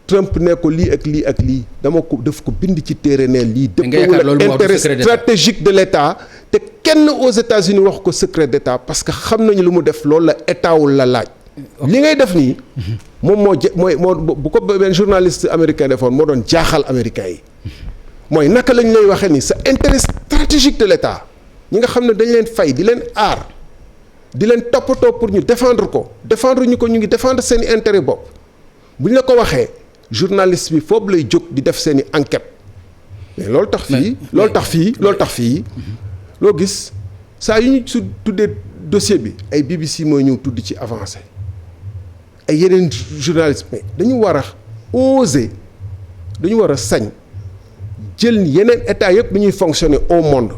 Trump ne ko lii ak lii ak lii daf ko bind ci téere ne lii dëppawul intérêt stratégique de l'État te kenn aux États-Unis wax ko secret d'État parce que xam nañu lu mu def loolu la état wul la laaj li ngay def nii moom moo bu ko benn journaliste américain defoon moo doon jaaxal américain yi mooy naka lañ lay waxee ni sa intérêt stratégique de l'État ñi nga xam ne dañ leen fay di leen aar di leen toppatoo pour ñu défendre ñu ko ñu ngi défendre seen i intérêt bopp bu ñu la ko waxee journaliste bi foofu lay jóg di def seen i enquête mais loolu tax fii loo gis saa yu ñu su tuddee dossier bi ay BBC mooy ñëw tudd ci avancé ay yeneen journaliste mais dañu war a oser dañu war a sañ jël yeneen état yëpp lu ñuy fonctionner au monde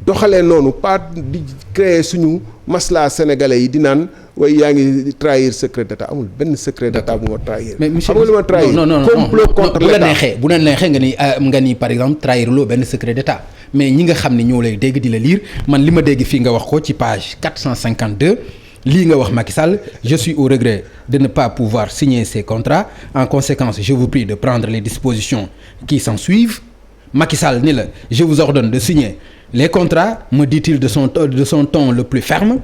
doxalee noonu pas di créer suñu maslaa sénégalais yi di naan waaye yaa ngi trahir secret d'état amul benn secret d'état bu ma trahir. mais monsieur xam nga lu ma trahir complot contre l'état bu la neexee nga ni par exemple trahir loo benn secret d'état mais ñi nga xam ne ñoo lay dégg di la lire man li ma dégg fii nga wax ko ci page 452 lii nga wax Macky Sall je suis au regret de ne pas pouvoir signer ces contrats en conséquence je vous prie de prendre les dispositions qui s'en suivent Macky Sall ni la je vous ordonne de signer les contrats me dit-il de son ton le plus ferme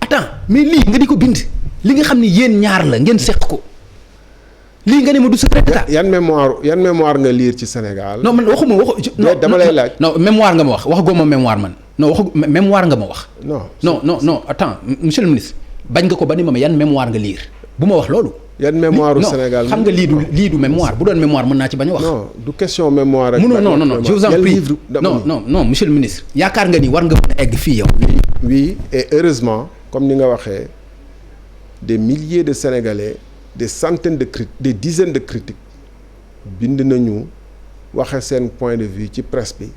attends mais lii nga di ko bind li nga xam ne yéen ñaar la ngeen seq ko lii nga ne ma du secret d'état. yan mémoire nga lire ci Sénégal. non man waxuma dama lay laaj. non mémoire nga ma wax goma mémoire man non mémoire nga ma wax. non attends monsieur le ministre bañ nga ko ba ni ma yan mémoire nga lire bu ma wax loolu. yan mémoire Sénégal xam nga lii du mémoire bu doon mémoire mën naa ci bañ a wax. non du question mémoire rek. non je vous en prie non monsieur le ministre. yaakaar nga ni war nga mën a egg fii yow. oui et heureusement comme ni nga waxee des milliers de Sénégalais des centaines de des dizaines de critiques bind nañu waxe seen point de vue ci presse bi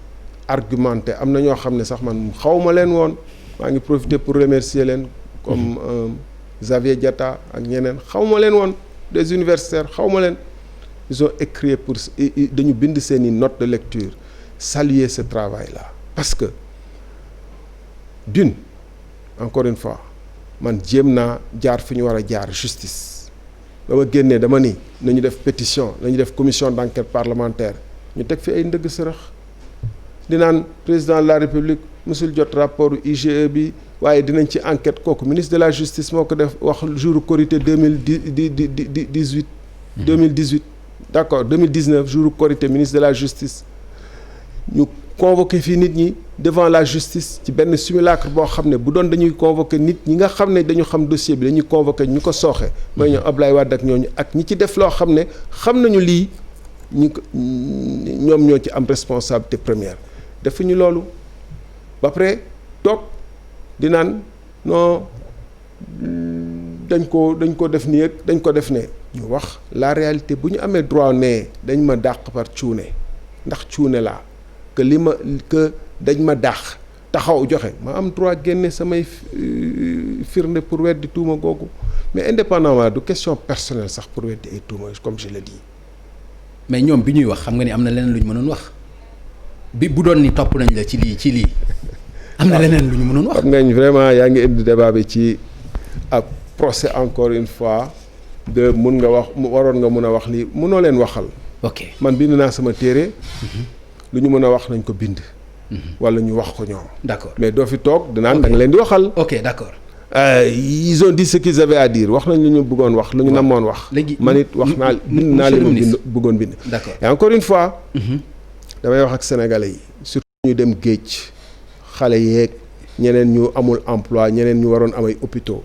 argumenté am na ñoo xam ne sax man xawma leen woon maa ngi profiter pour remercier leen comme Xavier Diatta ak ñeneen xawma leen woon des universitaires xawma leen ils ont écrit pour dañu bind seeni notes de lecture saluer ce travail là parce que d'une encore une fois man jéem naa jaar fi ñu war a jaar justice ba ma génnee dama ni nañu def pétition nañu def commission d'enquête parlementaire ñu teg fi ay ndëgg sërëx di naan président de la république mësul jot rapport IGE bi waaye dinañ ci enquête kooku ministre de la justice moo ko def wax jour Korité 2018 d'accord 2019 jour Korité ministre de la justice ñu convoqué fii nit ñi devant la justice ci benn simulacre boo xam ne bu doon dañuy convoqué nit ñi nga xam ne dañu xam dossier bi dañuy convoqué ñu ko sooxe mooy ñoom Ablaye Wade ak ñooñu ak ñi ci def loo xam ne xam nañu lii ñoom ñoo ci am responsabilité première defuñu loolu ba pare toog di naan non dañ ko def nii ak dañ ko def ne ñu wax la réalité bu ñu amee droit ne dañ ma dàq par cuune ndax cuune laa que dañ ma dàq taxaw joxe ma am droit génne samay firnde pour weddi tuuma googu mais indépendamment du question personnelle sax pour weddi ay tuuma comme je le dis. mais ñoom bi ñuy wax xam nga ni am na leneen lu ñu mënoon wax bu doon ni topp nañ la ci lii am na leneen lu ñu mënoon wax. xam nga vraiment yaa ngi indi débat bi ci ab procès encore une fois de mun nga wax waroon nga mun a wax lii mënoo leen waxal. ok man bind naa sama téere. lu ñu mën a wax nañ ko bind. wala ñu wax ko ñoom. d'accord mais doo fi toog dinaan da nga leen di waxal. ok d'accord. Ils ont dit ce qu'ils avaient à dire wax nañ lu ñu bëggoon wax lu ñu namoon wax. léegi man it wax naa bind naa leen ma bëggoon bind. d'accord et encore une fois. damay wax ak sénégalais yi surtout ñu dem géej xale yeeg ñeneen ñu amul emploi ñeneen ñu waroon am ay hôpitaux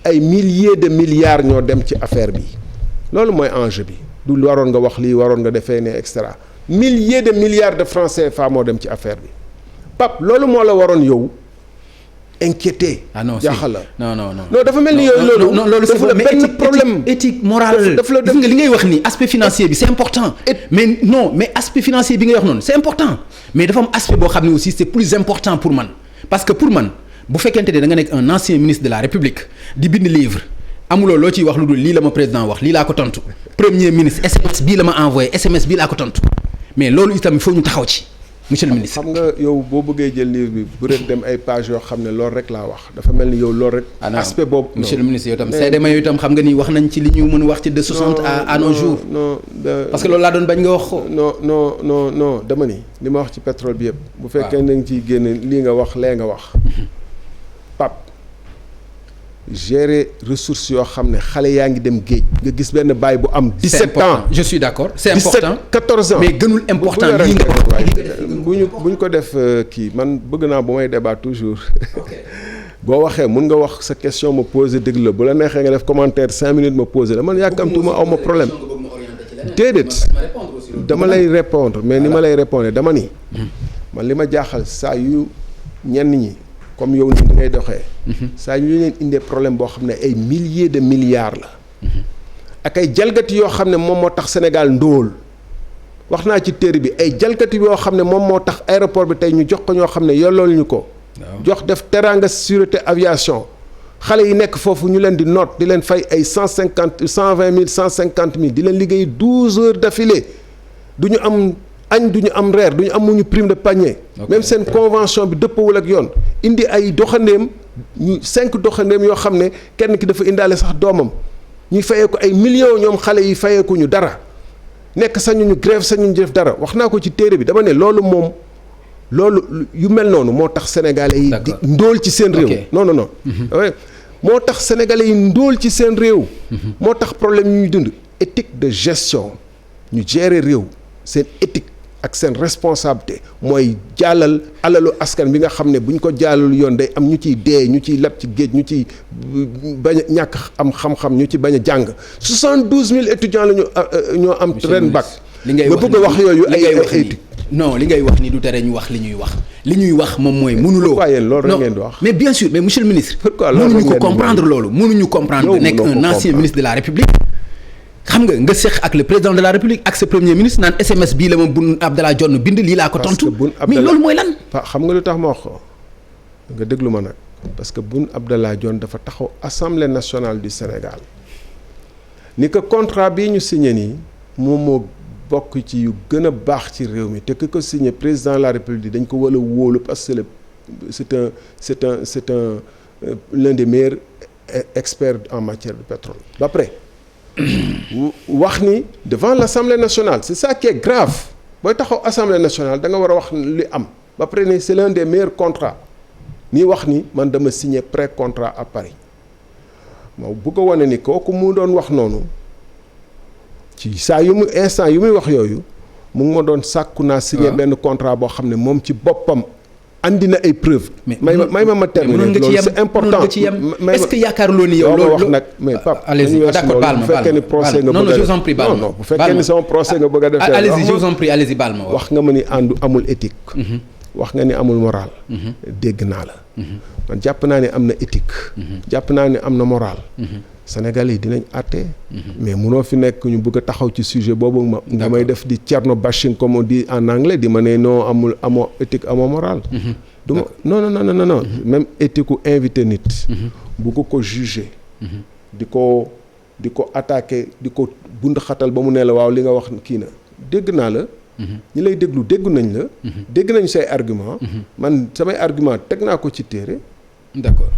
ay milliers de milliards ñoo dem ci affaire bi loolu mooy enjeu bi du waroon nga wax lii waroon nga defee ne et cetera milliers de milliards de francs CFA moo dem ci affaire bi Pape loolu moo la waroon yow inquiété. ah non jaaxal la non dafa mel ni yooyu loolu. non loolu dafa la benn problème éthique morale. daf la gis nga li ngay wax ni aspect financier bi c'est important. mais aspect financier bi ngay wax noonu c'est important mais dafa am aspect boo xam ne aussi c'est plus important pour man parce que pour man bu fekkente ne da nga nekk un ancien ministre de la République di bind livre amuloo loo ciy wax lu dul lii la ma président wax lii laa ko tontu premier ministre SMS bii la ma envoyé SMS bii laa ko tontu mais loolu itam il faut ñu taxaw ci. monsieur le ministre xam nga yow boo bëggee jël livre bi bu rek dem ay page yoo xam ne loolu rek laa wax dafa mel ni yow loolu rek. aspect boobu monsieur le ministre yow itam seede ma yow itam xam nga ni wax nañ ci li ñu mën a wax ci de 60 à nos jours. non parce que loolu laa doon bañ nga wax ko. non dama ni li ma wax ci pétrole bi yëpp. bu fekkee na nga ciy génne lii nga wax lee nga wax. Pape gérer ressources yoo xam ne xale yaa ngi dem géej nga gis benn baay bu am 17 ans je suis d'accord c'est important 17 14 ans mais gënul important lii nga buñ ko def kii man bëgg naa bu may débat toujours boo waxee mun nga wax sa question ma posé dëgg la bu la neexee nga def commentaire 5 minutes ma posé la man yàkkamtuma aw ma problème déedéet dama lay répondre mais ni ma lay répondre dama ni man li ma jaaxal saa yu ñenn ñi comme yow ni ngay doxee saa ñu leen indee problème boo xam ne ay milliers de milliards la ak ay jalgati yoo xam ne moom moo tax Sénégal ndóol wax naa ci téere bi ay jalgati yoo xam ne moom moo tax aéroport bi tey ñu jox ko ñoo xam ne yollool ñu ko jox def teranga sûreté aviation xale yi nekk foofu ñu leen di noot di leen fay ay 120 000 150 000 di leen liggéey 12 heures d'affilée du ñu am añ du ñu am reer du ñu amuñu prime de panier même seen convention bi dëppawul ak yoon indi ay doxandéem ñu 5 doxandéem yoo xam ne kenn ki dafa indaale sax doomam ñuy fayee ko ay millions ñoom xale yi fayeeku ñu dara nekk sañu ñu grève sañu ñu def dara wax naa ko ci téere bi dama ne loolu moom loolu yu mel noonu moo tax sénégalais yi di ndóol ci seen réew non moo tax sénégalais yi ndóol ci seen réew moo tax problème yu ñuy dund éthique de gestion ñu gérer réew seen éthique ak seen responsabilité mooy jàllal alalu askan bi nga xam ne bu ñu ko jàllal yoon day am ñu ciy dee ñu ciy lab ci géej ñu ciy bañ a ñàkk am xam-xam ñu ci bañ a jàng 72 000 étudiants la ñu ñoo am ren bac nga bëgg a wax yooyu ay éthique non li ngay wax ni du tere ñu wax li ñuy wax moom mooy mënuloo pourquoi yéen loolu rek ngeen di wax mais bien sûr mais monsieur le ministre mënuñu ko comprendre loolu mënuñu comprendre nekk un ancien ministre de la République xam nga seq ak le président de la République ak sa premier ministre naan SMS bii la ma Boun Abdallah Dionne bind lii laa ko tontu mais loolu mooy lan xam nga lu tax ma wax ko nga déglu ma nag parce que Boun Abdallah Dionne dafa taxaw Assemblée nationale du Sénégal ni que contrat bii ñu signé nii moom moo bokk ci yu gën a baax ci réew mi te ki ko signé président de la République dañ ko war a wóolu parce que c'est un l'un des meilleurs experts en matière de pétrole ba pare wax ni devant l'Assemblée nationale c'est ça qui est grave booy taxaw Assemblée nationale da nga war a wax li am ba pare ni c'est l'un des meilleurs contrats nii wax ni man dama signé pré-contrat à Paris moo bëgg a wane ni kooku mu doon wax noonu ci saa yu mu instant yu muy wax yooyu mu ngi ma doon sàkku naa signé benn contrat boo xam ne moom ci boppam andi na ay preuves. may ma terminer loolu c'est important est-ce que yaakaaruloo ni yow loolu wax nag mais Pape allez-y d'accord baal ma bu fekkee ni procès nga bëgg a je vous en prie baal ma non bu fekkee ni sama procès nga bëgg a def allez-y je vous en prie allez-y baal ma wax nga ma ni àndu amul éthique wax nga ni amul moral. dégg naa la. man jàpp naa ne am na éthique. jàpp naa ne am na moral. Sénégal yi dinañ àtte. mais munoo fi nekk ñu bëgg a taxaw ci sujet boobu nga may def di Thierno bashing comme on dit en anglais di ma ne non amoo éthique amoo moral. du ma non même éthique u invité nit. bu ko juger. di ko attaquer di ko bund xatal ba mu ne la waaw li nga wax kii na dégg naa la. ñi lay déglu déggu nañ la. dégg nañu say argument man samay argument teg naa ko ci téere. d'accord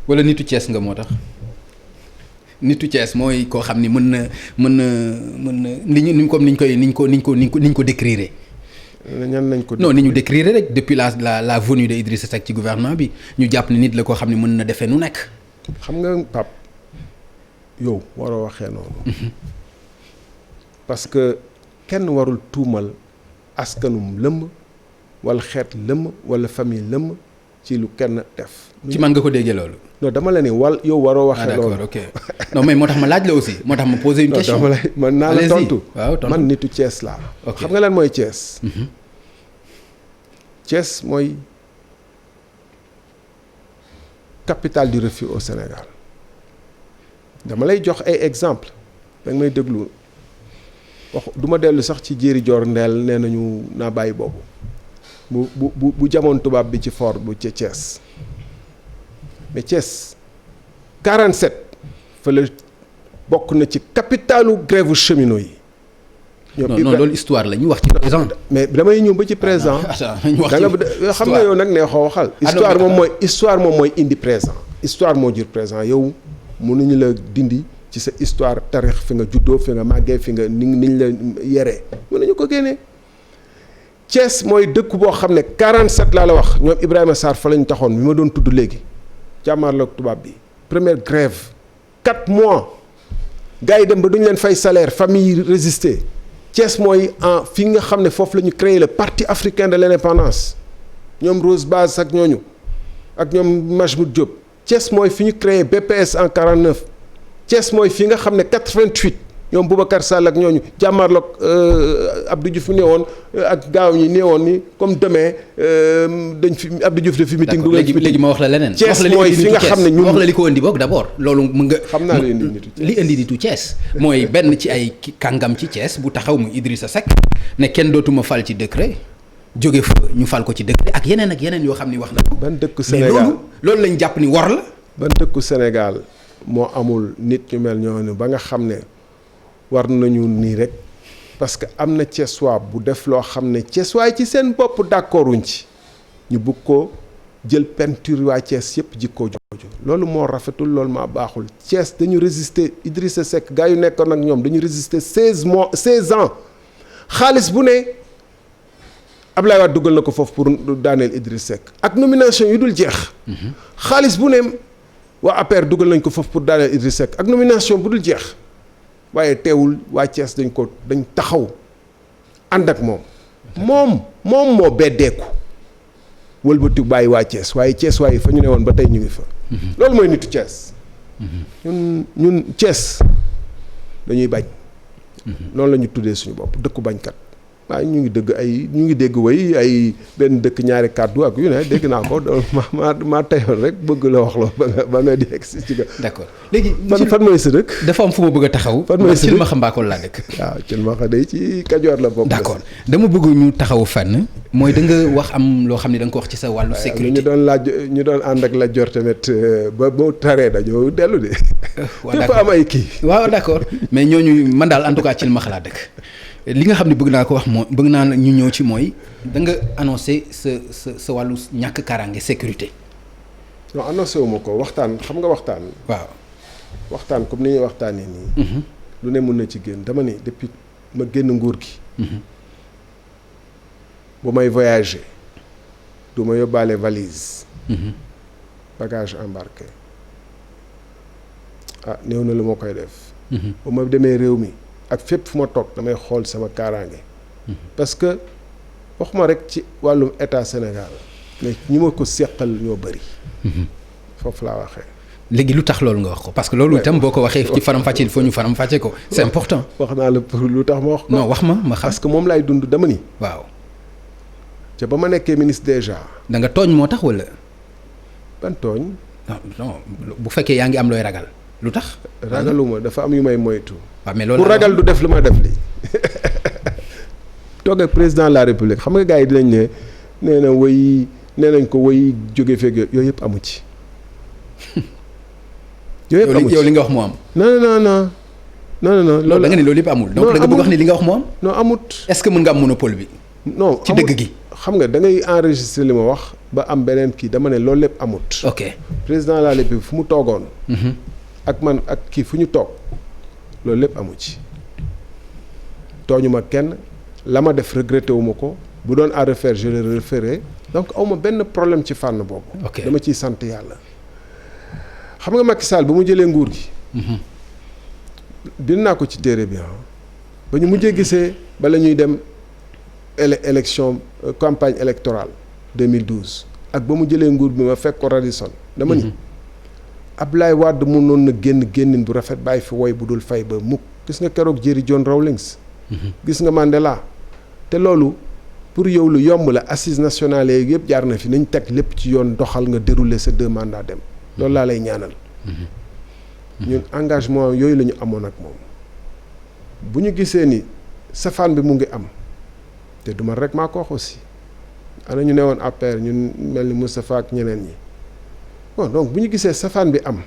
wala nitu Thiès nga moo tax. nitu Thiès mooy koo xam ni mën na ni comme niñ ko décrire. ñan nañ ko non ni ñu décrire rek depuis la venue de Idrissa Seck ci gouvernement bi ñu jàpp ni nit la koo xam ne mën na defee nu nekk. xam nga Pape yow waroo waxee noonu. parce que kenn warul tuumal askanum lëmm wala xeet lëmm wala famille lëmm ci lu kenn def. ci man nga ko déggee loolu. non dama la ne yow waroo waxee loolu. d'accord ok non mais moo tax ma laaj la aussi moo tax ma poser une question. man naa la tontu. waaw tontu man nitu Thiès laa. xam nga lan mooy Thiès. Thiès mooy capitale du refus au Sénégal dama lay jox ay exemple da nga may déglu wax du ma dellu sax ci jéeri joor ndeel nee nañu naa bàyyi boobu bu jamoon tubaab bi ci fort bu ca Thiès mais Thiès 47 fa la bokk na ci capitalu grève cheminot yi. non loolu histoire la ñu wax ci présent. mais damay ñëw ba ci présent. xam nga yow nag neexoo waxal. histoire moom mooy indi présent. histoire moo jur présent yow mënuñu la dindi ci sa histoire tarix fi nga juddoo fi nga màggee fi nga niñ la yeree mënuñu ko génnee. Thiès mooy dëkk boo xam ne 47 laa la wax ñoom Ibrahima Sarr fa lañ taxoon bi ma doon tudd léegi jàmmaarloog tubaab bi première grève 4 mois gars yi dem ba duñ leen fay salaire famille résister. Thiès mooy fi nga xam ne foofu la ñu créé le parti africain de l'indépendance ñoom Rose Baz ak ñooñu ak ñoom Majmoud Diop Thiès mooy fi ñu créé BPS en 49 Thiès mooy fi nga xam ne 88 ñoom Boubacar Sall ak ñooñu jàmmarloog Abdou Diouf ne woon ak gaaw ñi ne woon ni comme demain dañ fi Abdou Diouf de fi meeting. léegi ma wax la leneen. Thiès mooy fi nga xam ne ñun wax la li ko indi boog d'abord loolu mën nga. xam naa li indi nitu Thiès li indi nitu Thiès mooy benn ci ay kàngam ci Thiès bu taxaw mu Idrissa Seck ne kenn dootuma fal ci décret jóge fa ñu fal ko ci décret ak yeneen yoo xam ni wax na ko. ban dëkku Sénégal mais loolu lañ jàpp ni war la. ban dëkku Sénégal moo amul nit ñu mel ñooñu ba nga xam ne. war nañu nii rek parce que am na Thiessois bu def loo xam ne Thiessois ci seen bopp d'accorduñ ci ñu bëgg ko jël peinture waa Thiès yëpp jikkoo jooju loolu moo rafetul loolu maa baaxul Thiès dañu résister Idrissa Seck gars yu nekkoon ak ñoom dañu résister 16 ans xaalis bu ne Ablaye Wade dugal na ko foofu pour daaneel Idrissa Seck ak nomination yu dul jeex xaalis bu ne waa APR dugal nañ ko foofu pour daaneel Idrissa Seck ak nomination bu dul jeex waaye teewul waa Thiès dañ taxaw ànd ak moom moo beddeeku wëlbati bàyyi waa Thiès waaye Thiès waaye fa ñu ne woon ba tey ñu ngi fa. loolu mooy nitu Thiès. ñun Thiès dañuy bañ. loolu la ñu tuddee suñu bopp dëkku bañkat. waaye ñu ngi dégg way ay benn dëkk ñaari kàddu ak yu ne dégg naa ko maa teyoon rek bëgg la wax loo ba nga di egg si ci. d'accord léegi. fan mooy sa dëkk. dafa am fu ma bëgg a taxaw. fan mooy sa dëkk Cilmaxa Mbakol laa dëkk. waaw Cilmaxa day ci Kajoor la bokk. d'accord dama bëgg ñu taxaw fenn mooy da nga wax am loo xam ne da nga ko wax ci sa wàllu sécurité. ñu doon ànd ak la jor tamit ba mu taree dañoo dellu de. waaw d'accord am ay kii. waaw d'accord mais ñooñu man daal en tout cas Cilmaxa laa dëkk. li nga xam ne bëgg naa ko wax mooy bëgg naa ñu ñëw ci mooy da nga annoncé sa wàllu ñàkk kaaraange sécurité. non annoncé wu ma ko waxtaan xam nga waxtaan. waaw waxtaan comme ni ñuy waxtaanee nii. lu ne mën na ci génn dama ni depuis ma génn nguur gi. bu may voyager du ma yóbbaale valise. bagage embarqué néew na lu ma koy def. bu ma demee réew mi. ak fépp fu ma toog damay xool sama kaaraange parce que waxuma rek ci wàllum état Sénégal mais ñi ma ko seqal ñoo bëri foofu laa waxee. léegi lu tax loolu nga wax ko parce que loolu itam boo ko waxee ci faram-fàcce il faut ñu faram-fàcce ko c'est important. wax naa la pour lu tax ma wax ko. non wax ma xam parce que moom laay dund dama ni. waaw ca ba ma nekkee ministre déjà. da nga tooñ moo tax wala. ban tooñ. non bu fekkee yaa ngi am looy ragal lu tax. ragaluma dafa am yu may moytu. waaw mais loolu ku ragal du def lu ma def lii. toog ak président de la république xam nga gars yi dinañ ne nee na woy nee nañ ko woy jóge feeg yooyu yëpp amu ci. yooyu yëpp amu ci yow li nga wax moo am. non. loolu da nga ni loolu yëpp amul. donc da nga bëgg wax ni li nga wax moo am. non amut. est-ce que mën nga am monopole bi. non ci dëgg gi. xam nga da ngay enregistrer li ma wax ba am beneen kii dama ne loolu lépp amut. ok président de la république fu mu toogoon. ak man ak kii fu ñu toog loolu lépp amu ci. tooñu ma kenn la ma def regretté wu ma ko bu doon à refaire je le referai donc awma benn problème ci fànn boobu. ok dama ciy sant yàlla. xam nga Macky Sall ba mu jëlee nguur gi. bind naa ko ci téere bi ba ñu mujjee gisee bala ñuy dem élection campagne électorale 2012 ak ba mu jëlee nguur bi ma fekk ko Radisson dama ni Abdoulaye Wade mënoon na génnin bu rafet bàyyi fi woy bu dul fay ba mukk gis nga keroog Jerry John Rawlings gis nga Mandela te loolu pour yow lu yomb la assises nationales yeeg yëpp jaar na fi nañ teg lépp ci yoon doxal nga dérouler sa 2 mandats dem loolu laa lay ñaanal ñun engagement yooyu la ñu amoon ak moom bu ñu gisee ni safaan bi mu ngi am te du man rek maa ko wax aussi ana ñu ne woon APR ñun mel ni Moustapha ak ñeneen ñi bon donc bu ñu gisee safaan bi am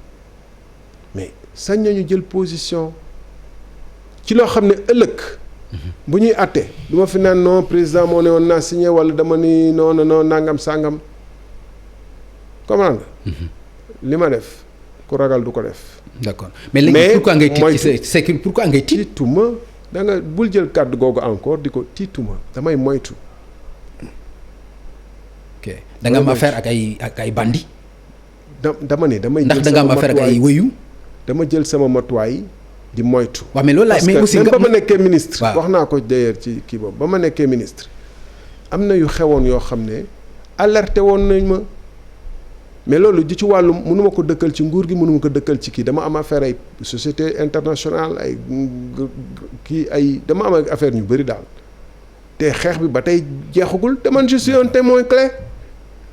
mais sañ nañu jël position ci loo xam ne ëllëg bu ñuy àtte du ma fi naan non président moo ne woon naa signé wala dama ni non nangam sàngam comprendre nga li ma def ku ragal du ko def. d'accord mais léegi pourquoi ngay tiit ci pourquoi ngay tiit. tiituma da nga bul jël kàddu googu encore di ko tiituma damay moytu. ok da nga am affaire ak ay bandi. dama ne damay. ndax da nga am affaire ak ay wëyu. dama jël sama matuwaay di moytu. waaw mais loolu laay mais aussi même ba ma nekkee ministre. wax naa ko d'ailleurs ci kii boobu ba ma nekkee ministre. am na yu xewoon yoo xam ne alerté woon nañ ma. mais loolu ji ci wàllum mënuma ko dëkkal ci nguur gi mënuma ko dëkkal ci kii dama am affaire ay société internationale ay kii ay dama am affaire ñu bëri daal te xeex bi ba tey jeexagul te man je suis un témoin clé.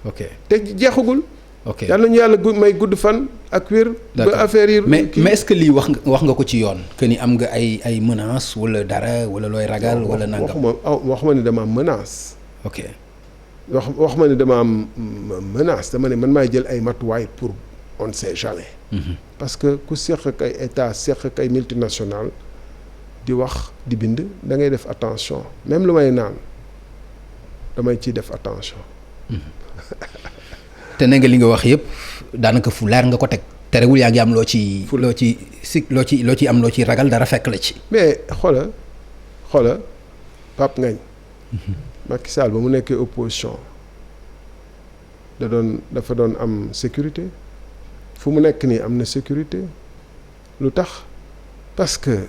ok te jeexagul. ok yal nañu yàlla may gudd fan ak wér. ba affaire yi. mais est-ce que lii wax nga ko ci yoon. que ni am nga ay menaces wala dara wala looy ragal wala nangam. waxuma ni dama am menace. ok. wax ma ne dama am menace dama ne man maay jël ay matuwaay pour on ne sait jamais. parce que ku seq ak ay état seq ak ay multinationales di wax di bind da ngay def attention même lu may naan damay ciy def attention. te ne nga li nga wax yëpp daanaka fu leer nga ko teg terewul yaa ngi am loo ci loo ci am loo ci ragal dara fekk la ci. mais xoola Pape Ngagne. Macky Sall ba mu nekkee opposition dafa doon am sécurité fu mu nekk nii am na sécurité lu tax parce que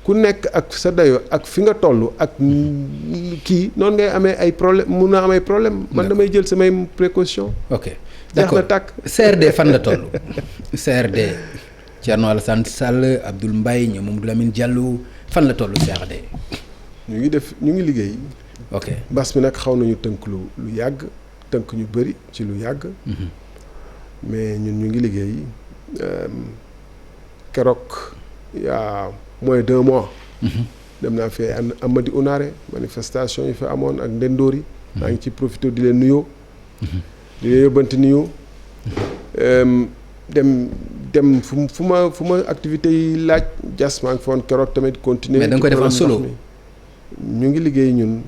ku nekk ak sa dayo ak fi nga toll ak kii noonu ngay amee ay problème mun na am ay problème man damay jël samay précaution. ok d'accord CRD fan la toll. CRD Thierno Alassane Sall Abdoul Mbaye ñoom Mamadou Lamine Diallo fan la toll CRD. ñu ngi liggéey. ok mbas mi nag xaw nañu tënk lu yàgg tënk ñu bëri ci lu yàgg. mais ñun ñu ngi liggéey keroog yaa moins d'1 mois. dem naa fi Amady Unaare manifestation yi fi amoon ak Ndendori. maa ngi ci profité di leen nuyoo. di leen yóbbante nuyoo. dem fu ma activité yi laaj jas maa ngi foon keroog tamit continuer. mais da nga koy def en solo. ñu ngi liggéey ñun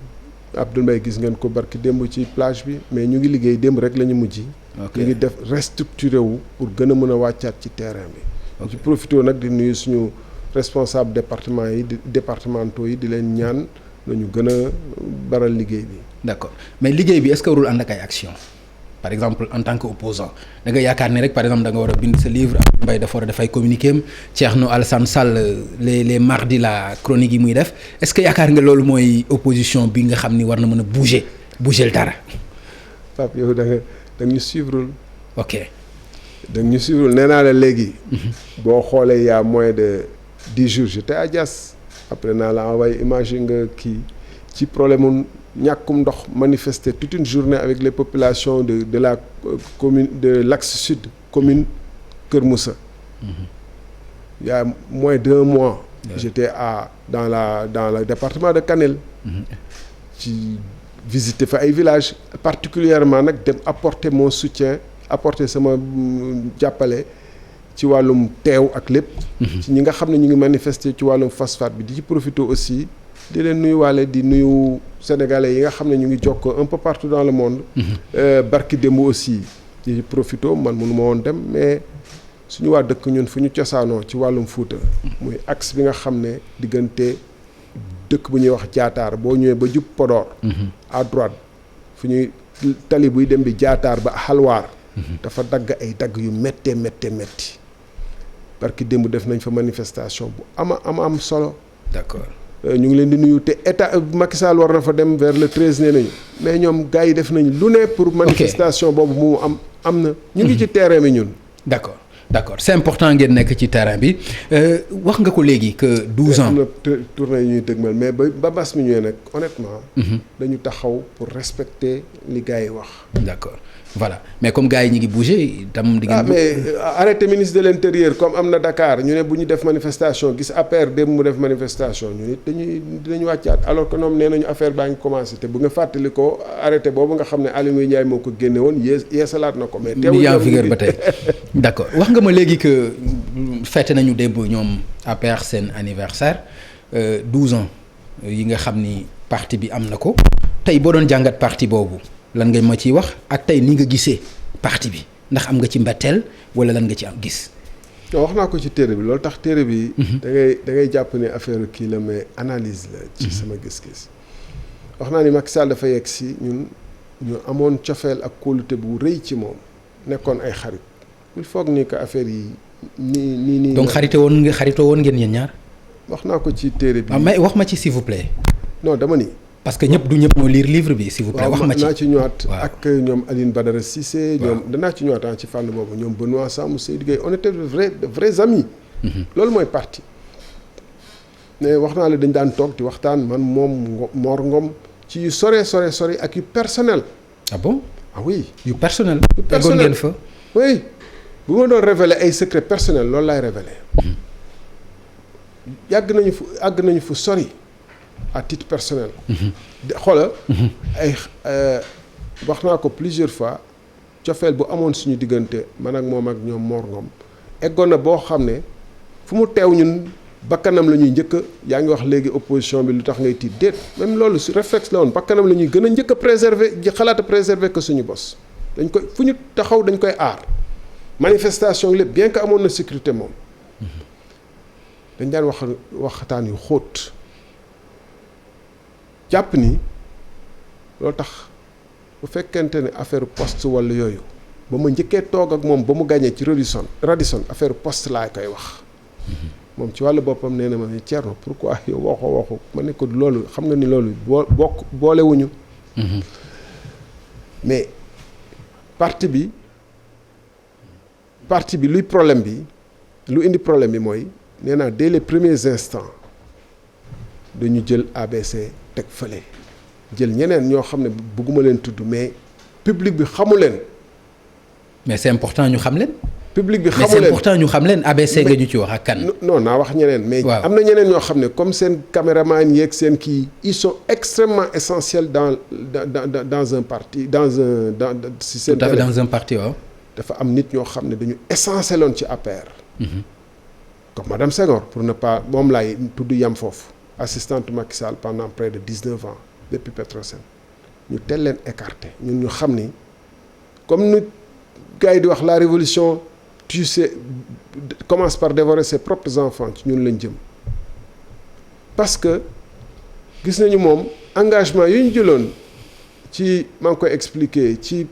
Abdoul Mbaye gis ngeen ko barki démb ci plage bi mais ñu ngi liggéey démb rek la ñu mujj. ñu ngi def restructuré wu pour gën a mën a wàccaat ci terrain bi. ci profité nag di nuyu suñu responsable département yi départementaux yi di leen ñaan nañu gën a baral liggéey bi. d'accord mais liggéey bi est-ce que warul ànd ak ay action par exemple en tant que opposant da nga yaakaar ne rek par exemple da nga war a bind sa livre Abdoul Mbaye dafa war a def ay communiqué am Thierno Alassane Sall les mardis la chronique yi muy def est-ce que yaakaar nga loolu mooy opposition bi nga xam ni war na mën a bouger dara. Pape yow da nga ñu suivre. ok. da nga ñu suivre nee naa la léegi. boo xoolee y a moins de 10 jours j'étais à Diass après naa la envoyé image nga kii ci problème mu ñàkkum ndox manifester toute une journée avec les populations de la commune de l'axe sud commune Kër Moussa. Il y a moins d'1 mois. J'étais dans le département de Kanel. ci visiter fa ay villages particulièrement nag dem apporter mon soutien apporter sama jàppale ci wàllum teew ak lépp. ci ñi nga xam ne ñu ngi manifester ci wàllum phosphate bi di ci profiter aussi di leen nuyuwaale di nuyu sénégalais yi nga xam ne ñu ngi jokkoo un peu partout dans le monde. barki démb aussi di ci profiter man mënu ma woon dem mais suñu waa dëkk ñun fu ñu cosaanoo ci wàllum Fuuta. muy axe bi nga xam ne diggante. dëkk bu ñuy wax jaataar boo ñëwee ba jub Podor. à droite fu ñuy tali buy dem bi jaataar ba xalwaar. dafa dagg ay dagg yu méttee métti parce que démb def nañ fa manifestation bu am solo. d'accord ñu ngi leen di nuyu te état Macky Sall war na fa dem vers le 13 nee nañu mais ñoom gars yi def nañ lu ne pour. manifestation boobu mu am na. ñu ngi ci terrain bi ñun. d'accord c'est important ngeen nekk ci terrain bi wax nga ko léegi que 12 ans. am na tournée yu ñuy dëgmal mais ba bas mi ñëwee nag honnêtement. dañu taxaw pour respecter li gars yi wax. d'accord voilà mais comme gars yi ñu ngi bouger tam. di ngeen mais arrêté ministre de l'intérieur comme am na Dakar ñu ne bu ñu def manifestation gis APR dem mu def manifestation ñu nit dinañu wàccaat alors que ñoom nee nañu affaire baa ngi commencé te bu nga fàttali ko arrêté boobu nga xam ne Aly Ngouille Ndiaye moo ko génne woon yeesalaat na ko. mais teewul en vigueur ba tey d'accord wax nga ma léegi que fête nañu démb ñoom APR seen anniversaire 12 ans yi nga xam ni parti bi am na ko tey boo doon jàngat parti boobu lan nga ma ciy wax ak tey ni nga gisee parti bi ndax am nga ci mbetteel wala lan nga ci am gis. wax naa ko ci téere bi loolu tax téere bi. da ngay jàpp ne affaire kii la mais analyse la. ci sama gis-gis. wax naa ni Macky Sall dafa yegg si ñu amoon cofeel ak kóolute bu rëy ci moom nekkoon ay xarit. il faut ni que affaire yi nii. donc xaritoo woon ngeen yéen ñaar. wax naa ko ci téere bi. mais wax ma ci s'il vous plaît. non dama ni. parce que ñëpp ñoo lire livre bi s'il vous plaît. wax ma ci naa ci ñëwaat ak ñoom Aline Badara Cissé. ñoom danaa ci ñëwaat ci fànn boobu ñoom Benoît Sambou Seydou Gueye on était de vrais amis. loolu mooy parti. mais wax naa la dañ daan toog di waxtaan man moom Mor Ngom ci yu sore ak yu personnel. ah bon ah oui. yu personnel. personnel ngeen fa. oui bu ma doon révéler ay secret personnel loolu laay révéler. àgg nañu fu sori. à titre personnel. xoola ay wax naa ko plusieurs fois cofeel bu amoon suñu diggante man ak moom ak ñoom Mor Ngom eggoon na boo xam ne fu mu teew ñun bakkanam la ñuy njëkk yaa ngi wax léegi opposition bi lu tax ngay tiit déet même loolu su réflexe la woon bakkanam la ñuy gën a njëkk a préserver xalaat a préserver que suñu bos dañ koy fu ñu taxaw dañ koy aar manifestation lépp bien que amoon na sécurité moom dañ daan waxtaan yu xóot. jàpp ni loolu tax bu fekkente ne affaire poste walla yooyu ba ma njëkkee toog ak moom ba mu gàñee ci Radisson affaire poste laa koy wax moom ci wàllu boppam nee na ma ne Thierno pourquoi yow waxu ma ne ko loolu xam nga ni loolu boolewuñu mais parti bi luy problème bi lu indi problème bi mooy nee naa dès les premiers instants dañu jël ABC teg fële jël ñeneen ñoo xam ne bëgguma leen tudd mais public bi xamu leen. mais c'est important ñu xam leen. public bi xamu leen mais c'est important ñu xam leen ABC nga ñu ci wax ak kan. non naa wax ñeneen. mais am na ñeneen ñoo xam ne comme seen caméraman yeeg seen kii ils sont extrêmement essentiels dans un parti dans un parti waaw. dafa am nit ñoo xam ne dañu essentiel ci APR. comme madame Senghor pour ne pas moom laay tudd yam foofu. assistante Macky Sall pendant près de 19 ans depuis Petrosen ñu teel leen écarté ñun ñu xam ni comme nu gars yi di wax la révolution tu sais commence par dévorer ses propres enfants ci ñun lañ jëm parce que gis nañu moom engagement yu ñu jëloon ci maa ngi koy expliquer ci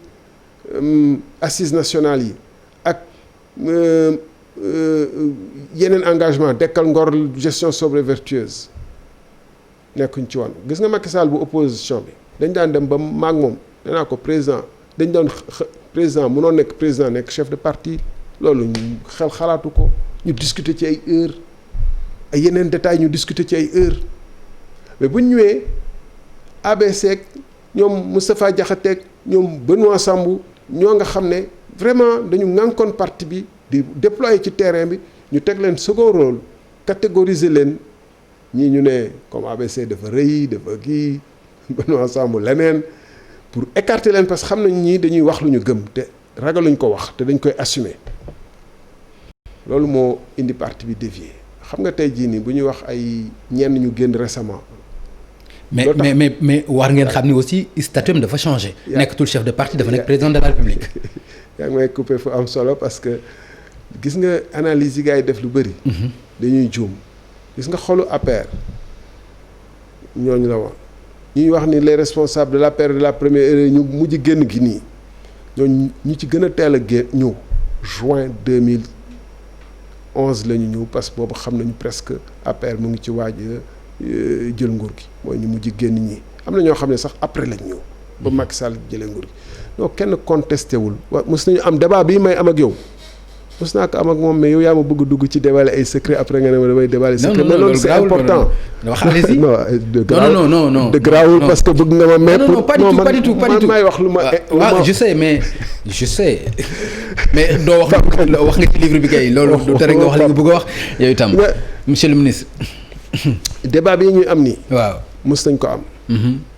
assises nationales yi ak yeneen engagement dekkal ngor gestion sobre et vertueuse nekkuñ ci woon gis nga Macky Sall bu opposition bi dañ daan dem ba maag moom danaa ko président dañ doon président mënoo nekk président nekk chef de parti loolu ñu xalaatu ko ñu discuter ci ay heures ay yeneen détails ñu discuter ci ay heures mais bu ñu ñëwee ABC ñoom Moustapha Diakhaté ñoom Benoît Sambou ñoo nga xam ne vraiment dañu ŋànkoon parti bi di déployer ci terrain bi ñu teg leen second rôle catégoriser leen ñii ñu ne comme ABC dafa rëy dafa kii Benoît Sambou leneen pour écarter leen parce que xam nañ ñii dañuy wax lu ñu gëm te ragaluñ ko wax te dañ koy assumer loolu moo indi parti bi dévié xam nga tey jii nii bu ñuy wax ay ñenn ñu génn récemment. mais war ngeen xam ni aussi statut dafa changé. nekkatul chef de parti dafa nekk président de la République. yaa ngi may coupé fu am solo parce que gis nga analyse yi gars yi def lu bëri. dañuy juum gis nga xolu APR ñooñu la woon. ñuy wax ni les responsables de l'APR de la première heure ñu mujj génn gi nii ñooñu ñu ci gën a teel a génn ñëw juin 2011 la ñu ñëw parce que boobu xam nañu presque APR mu ngi ci waaj jël nguur gi mooy ñu mujj génn ñii am na ñoo xam ne sax après lañ ñëw ba Macky Sall jëlee nguur gi non kenn contesté wul wa mos nañu am débat bii may am ak yow mos naa ko am ak moom mais yow yaa ma bëgg dugg ci déballer ay secret après nga ne ma damay déballer secret mais loolu c'est important non de grawul parce que bëgg nga ma mais non pas du tout man may wax lu ma waaw je sais mais doo wax nga ci livre bi kay loolu du tere nga wax li nga bëgg a wax yow itam monsieur le ministre débat bi ñuy am nii waaw mos nañ ko am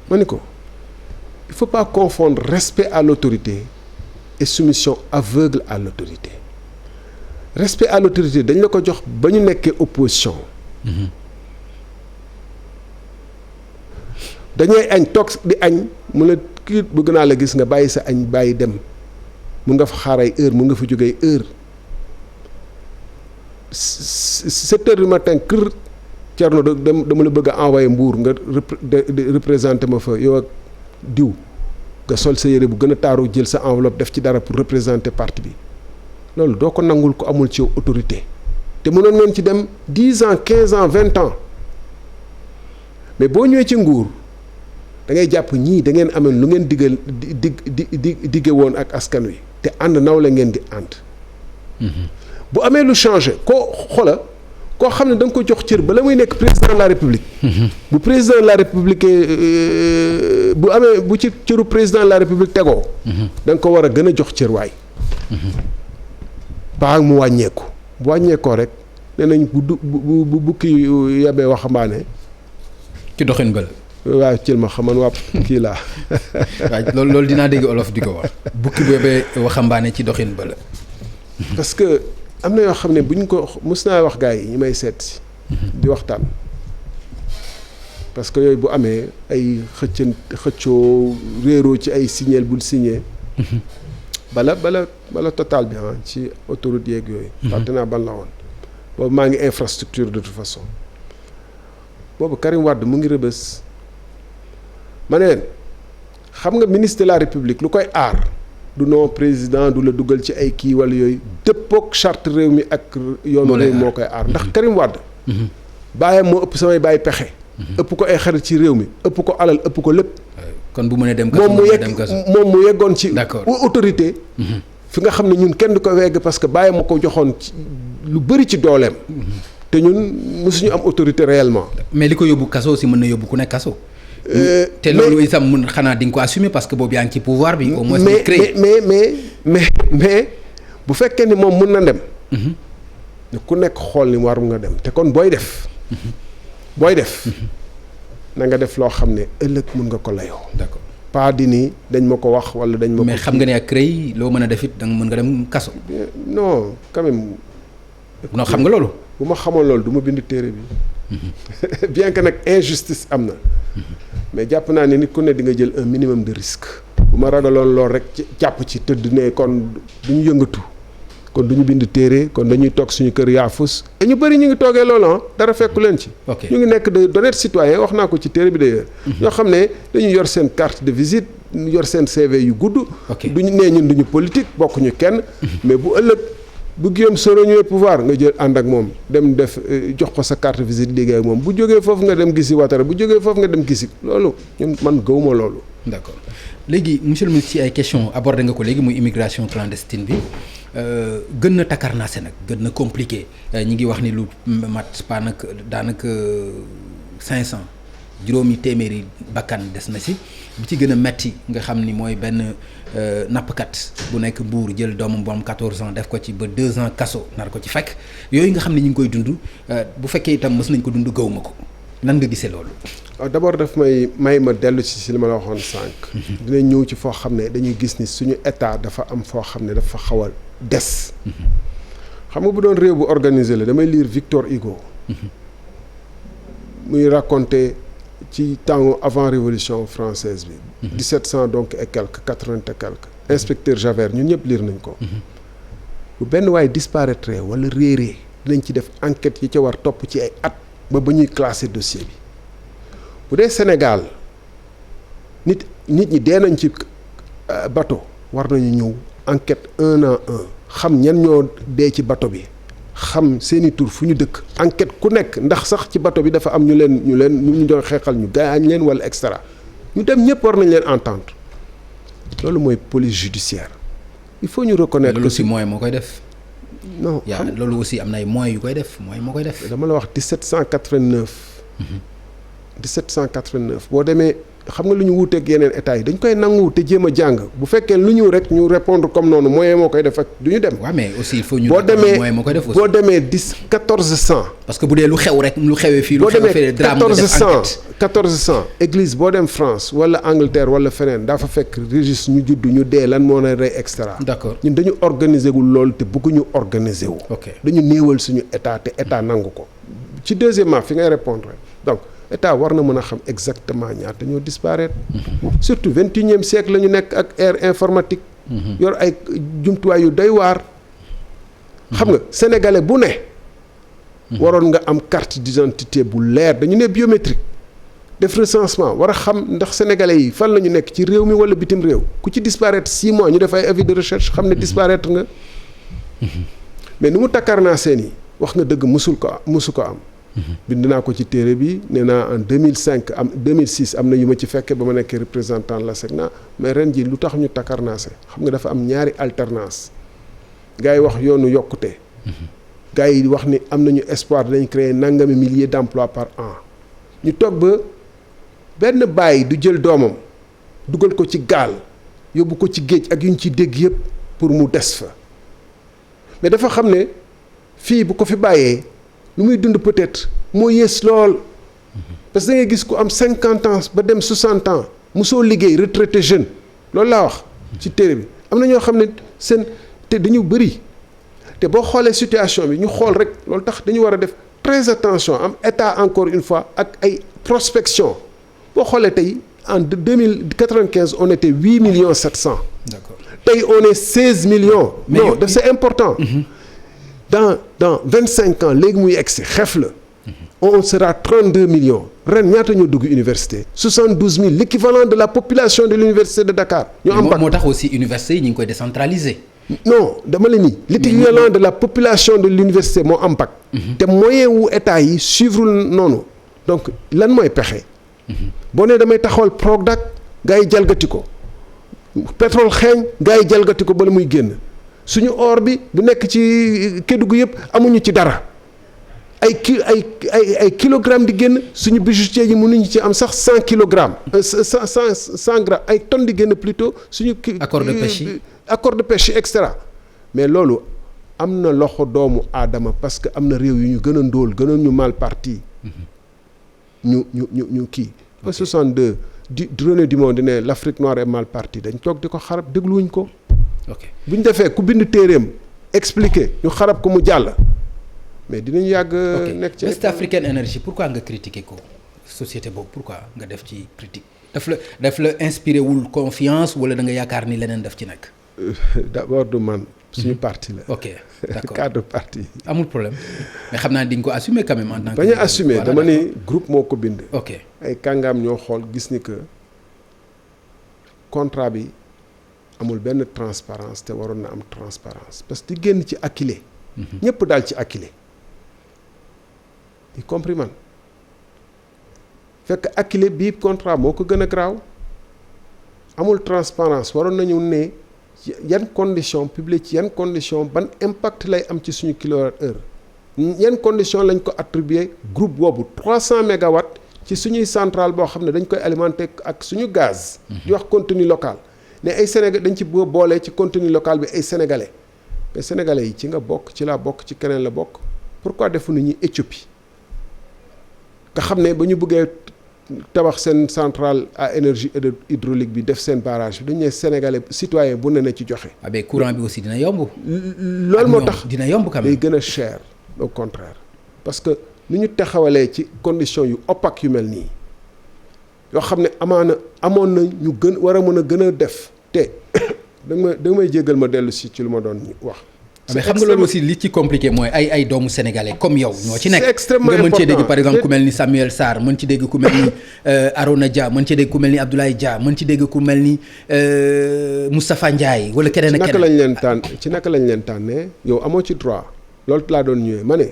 ma ni ko il faut pas confondre respect à l'autorité et soumission aveugle à l'autorité respect à l'autorité dañ la ko jox ba ñu nekkee opposition dañuy añ toog di añ mu la kii bëgg naa la gis nga bàyyi sa añ bàyyi dem mun nga fa xaaray heure mun nga fa jógee heure 7 heures du matin kër Thierno dama la bëgg a envoyer Mbour nga représenter ma fa yow ak diw nga sol sa yére bu gën a taaru jël sa enveloppe def ci dara pour représenter parti bi loolu doo ko nangul ko amul ci yow autorité te mënoon ngeen ci dem 10 ans 15 ans 20 ans mais boo ñëwee ci nguur da ngay jàpp ñii da ngeen amee lu ngeen digge woon ak askan wi te ànd nawle ngeen di ànd. bu amee lu changé koo xam ne da nga ko jox cër ba la muy nekk président de la république. bu président de la république bu amee bu ci cëru président de la république tegoo. da nga ko war a gën a jox cër waay. baax mu wàññeeku bu wàññeekoo rek nee nañ bu bukki yabee waxambaane. ci doxin bële. waaw cël ma xaman waa kii laa. waaw loolu dinaa dégg olof di ko wax. bukki boobee waxambaane ci doxin bële. parce que am na yoo xam ne bu ñu ko mës naa wax gars yi ñi may seet si. di waxtaan. parce que yooyu bu amee ay xëccoo réeroo ci ay signal bul signé. bala total bi ci autoroute yeeg yooyu. fàtte naa ban la woon. boobu maa ngi infrastructure de toute façon. boobu Karim Wade mu ngi rëbës. ma ne leen xam nga ministre de la république lu koy aar du non président du la dugal ci ay kii wala yooyu dëppook charte réew mi ak yoonu réew moo koy aar ndax Karim Wade. bàyyam moo ëpp samay bàyyi pexe. ëpp ko ay xarit ci réew mi ëpp ko alal ëpp ko lépp. kon bu mënee dem kaso moom mu yeggoon ci. d'accord autorité. fi nga xam ne ñun kenn du ko wegg parce que bàyyi ma ko joxoon ci lu bëri ci dooleem. te ñun mësuñu am autorité réellement. mais li ko yóbbu kaso aussi mën na yóbbu ku nekk kaso. te loolu itam mun xanaa di nga ko assumer parce que boobu yaa ngi ci pouvoir bi. au moins mu créé mais bu fekkee ni moom mun na dem. ku nekk xool ni war nga dem te kon booy def. na nga def loo xam ne ëllëg mun nga ko layoo. d'accord pas di ni dañ ma ko wax wala dañ ma ko. mais xam nga ne ak CREI loo mën a def it da nga mën nga dem kaso. non quand même. non xam nga loolu. bu ma xamoon loolu du ma bind téere bi. bien que nag injustice am na. mais jàpp naa ne nit ku ne di nga jël un minimum de risque. bu ma ragaloon loolu rek jàpp ci tëdd ne kon du ñu yëngatu. kon du ñu bind téere kon dañuy toog suñu kër yaafus. et ñu bëri ñu ngi toogee loolu dara fekku leen ci. ñu ngi nekk de d'honnêtes citoyens wax naa ko ci téere bi d'ailleurs. ñoo xam ne dañuy yor seen carte de visite yor seen CV yu gudd. duñu nee ñun duñu politique bokkuñu kenn. mais bu ëllëg bu Guillaume Soro ñëwee pouvoir nga jël ànd ak moom dem def jox ko sa carte de visite liggéey ak moom bu jógee foofu nga dem gisi Ouattara bu jógee foofu nga dem gisi loolu ñun man gëwuma loolu. d'accord léegi monsieur le ministre ci ay questions abordé nga ko léegi muy immigration clandestine bi. gën na takarnaase nag gën na compliqué ñi ngi wax ni lu mat pas nag daanaka 500 juróomi téeméeri bakkan des na si bi ci gën a metti nga xam ni mooy benn nappkat bu nekk Mbuur jël doomam bu am 14 ans def ko ci ba 2 ans kaso nar ko ci fekk yooyu nga xam ne ñu ngi koy dund bu fekkee itam mës nañ ko dund gëw ma ko nan nga gisee loolu. d'abord daf may ma dellu si li ma la waxoon sànq. dinañ ñëw ci foo xam ne dañuy gis ni suñu état dafa am foo xam ne dafa xaw a des. xam nga bu doon réew bu organisé la damay lire Victor Hugo. muy raconter ci temps avant révolution française bi. 1700 donc et quelques 80 et quelques. inspecteur Javert ñun ñëpp lire nañ ko. bu benn waaye disparaître wala réeree dinañ ci def enquête yi ca war topp ci ay at ba ñuy classer dossier bi bu dee Sénégal nit ñi dee nañ ci bateau war nañu ñëw enquête 1 à 1 xam ñan ñoo dee ci bateau bi xam seeni tur fu ñu dëkk enquête ku nekk ndax sax ci bateau bi dafa am ñu doon xeexal ñu gaañ leen wala extra ñu dem ñëpp war nañ leen entendre loolu mooy police judiciaire il faut ñu reconnaître loolu aussi moyen moo koy def. non yaa loolu aussi am na ay moyens yu koy def moyen moo koy def. dama la wax 1789. 1789 boo demee xam nga lu ñu wuuteeg yeneen état yi dañ koy nangu te jéem a jàng bu fekkee lu ñëw rek ñu répondre comme noonu moyen moo koy def ak du ñu dem. waaw mais aussi il faut ñu. moyen moo koy def aussi boo demee 1400. parce que bu dee lu xew rek lu xewee fii. lu xewee fii drame nga def enquête 1400 église boo dem France wala Angleterre wala feneen daa fa fekk registre ñu judd ñu dee lan moo na rey extra. d'accord ñun dañu organiser wul loolu te bëgguñu organiser wu. ok dañu néewal suñu état te état nangu ko. ci deuxièmement fi ngay répondre donc. état war na mën a xam exactement ñaata ñoo disparaître. surtout 21e siècle la ñu nekk ak ère informatique. yor ay jumtuwaay yu doy waar. xam nga sénégalais bu ne. waroon nga am carte d'identité bu leer dañu ne biométrique. def recensement war a xam ndax sénégalais yi fan la ñu nekk ci réew mi wala bitim réew ku ci disparaître 6 mois ñu def ay avis de recherche xam ne disparaître nga. mais nu mu takkar naa seen yi wax nga dëgg musu ko am. bind naa ko ci téere bi nee naa en 2006 am na yu ma ci fekkee ba ma nekkee représentant la SECNA mais ren ji lu tax ñu takarnaase xam nga dafa am ñaari alternance gars yi wax yoonu yokkute. gars yi wax ni am nañu espoir dañ créer nangami milliers d'emplois par an ñu toog ba benn bàyyi du jël doomam dugal ko ci gaal yóbbu ko ci géej ak yu ñu ci dégg yëpp pour mu des fa mais dafa xam ne fii bu ko fi bàyyee. lu muy dund peut-être moo yées lool parce que da ngay gis ku am 50 ans ba dem 60 ans mosoo liggéey retraité jeune loolu laa wax ci téere bi am na ñoo xam ne seen te dañu bëri te boo xoolee situation bi ñu xool rek loolu tax dañu war a def très attention am état encore une fois ak ay prospection boo xoolee tey en 2095 on était 8 millions 700. d'accord tey on est 16 millions. mais non c'est important. dans 25 ans léegi muy egsi xef la on sera 32 millions ren ñaata ñoo dugg université 72 000 l'équivalent de la population de l'université de Dakar ñoo am bac moo tax aussi université yi ñu ngi koy décentraliser. non dama la ni l'équivalent de la population de l'université moo am bac te moyen wu état yi suivre noonu donc lan mooy pexe boo nee damay taxawal Prodac gars yi jalgati ko pétrole xeeñ gars yi jalgati ko bala muy génn suñu or bi bu nekk ci Kédougou yëpp amuñu ci dara ay kilogrammes di génn suñu bijoutier yi mënuñu ci am sax 100 kilogrammes. 100 grammes ay tonnes di génn plutôt suñu. accord de pêche yi accord de pêche extra mais loolu am na loxo doomu aadama parce que am na réew yu ñu gën a ndóol gënoon ñu mal parti. ñu kii. ba 62 di René Dumont di ne l'Afrique noire est mal partie dañ toog di ko xarab dégluwuñ ko. ok bu ñu defee ku bind téeréem expliquer ñu xarab ko mu jàll mais dinañ yàgg. nekk ci West African Energy pourquoi nga critiquer ko société boobu pourquoi nga def ci critique daf la inspiré wul confiance wala da nga yaakaar ni leneen daf ci nekk. d'abord du man suñu parti la. ok d'accord cadre parti. amul problème mais xam naa di nga ko assumer quand même en tant que. bañ a assumer dama ni groupe moo ko bind. ok ay kàngaam ñoo xool gis ni que contrat bi. amul benn transparence te waroon na am transparence parce que di génn ci Akilee. ñëpp daal ci Akilee. y compris man fekk Akilee bii contrat moo ko gën a graaw amul transparence waroon nañu ne yan condition publique ci yan condition ban impact lay am ci suñu kilowattheure yan condition lañ ko attribuer groupe boobu 300 mégawatts ci suñuy centrale boo xam ne dañ koy alimenter ak suñu gaz. di wax contenu local ne ay Sénégal dañ ci boole ci contenu local bi ay sénégalais mais sénégalais yi ci nga bokk ci laa bokk ci keneen la bokk pourquoi defuñu ñi Éthiopie nga xam ne ba ñu bëggee tabax seen centrale à énergie hydraulique bi def seen barrage bi dañu ne sénégalais citoyen bu ne na ci joxe. ah mais courant bi aussi dina yomb. loolu moo tax dina yomb quand même. day gën a cher au contraire parce que ni ñu taxawalee ci conditions yu opaques yu mel nii yoo xam ne amoon na ñu gën war a mën a gën a def te da may jéggal ma dellu si ci lu ma doon wax. mais xam nga loolu aussi li ci compliqué mooy ay doomu sénégalais comme yow ñoo ci nekk. c'est extrêmement important nga mën cee dégg par exemple ku mel ni Samuel Sarr mën ci dégg ku mel ni Arona Dia mën ci dégg ku mel ni Abdoulaye Dia mën ci dégg ku mel ni Moustapha Ndiaye wala keneen ak keneen. ci naka lañ leen tànnee yow amoo ci droit loolu laa doon ñëwee ma ne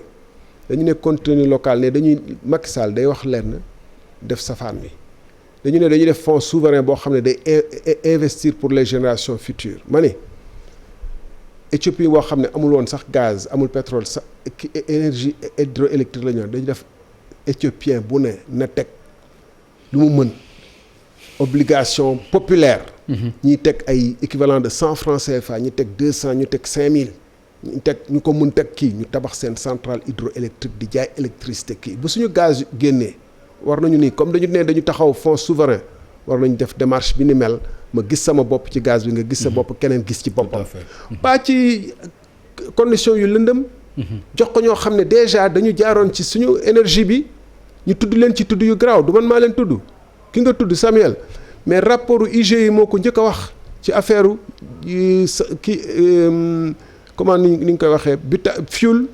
dañu ne contenu local ne dañuy Macky Sall day wax lenn def safaan bi dañu ne dañuy def fonds souverain boo xam ne day investir pour les générations futures ma ne Éthiopie boo xam ne amul woon sax gaz amul pétrole sax énergie hydroélectrique la ñu dañu def éthiopien bu ne na teg lu mu mën obligation populaire. ñiy teg ay équivalent de 100 francs CFA ñi teg 200 ñu teg 5000 ñu teg ñu ko mën teg kii ñu tabax seen centrale hydroélectrique di jaay électricité kii bu suñu gaz génnee war nañu ni comme dañu taxaw fonds souverain war nañu def démarche bi ni mel ma gis sama bopp ci gaz bi nga gis sa bopp keneen gis ci boppam. pas ci condition yu lëndëm. jox ko ñoo xam ne déjà dañu jaaroon ci suñu énergie bi ñu tudd leen ci tudd yu garaaw du man maa leen tudd ki nga tudd Samuel mais rapport IGE moo ko njëkk a wax ci affaire comment ni ñu koy waxee fuel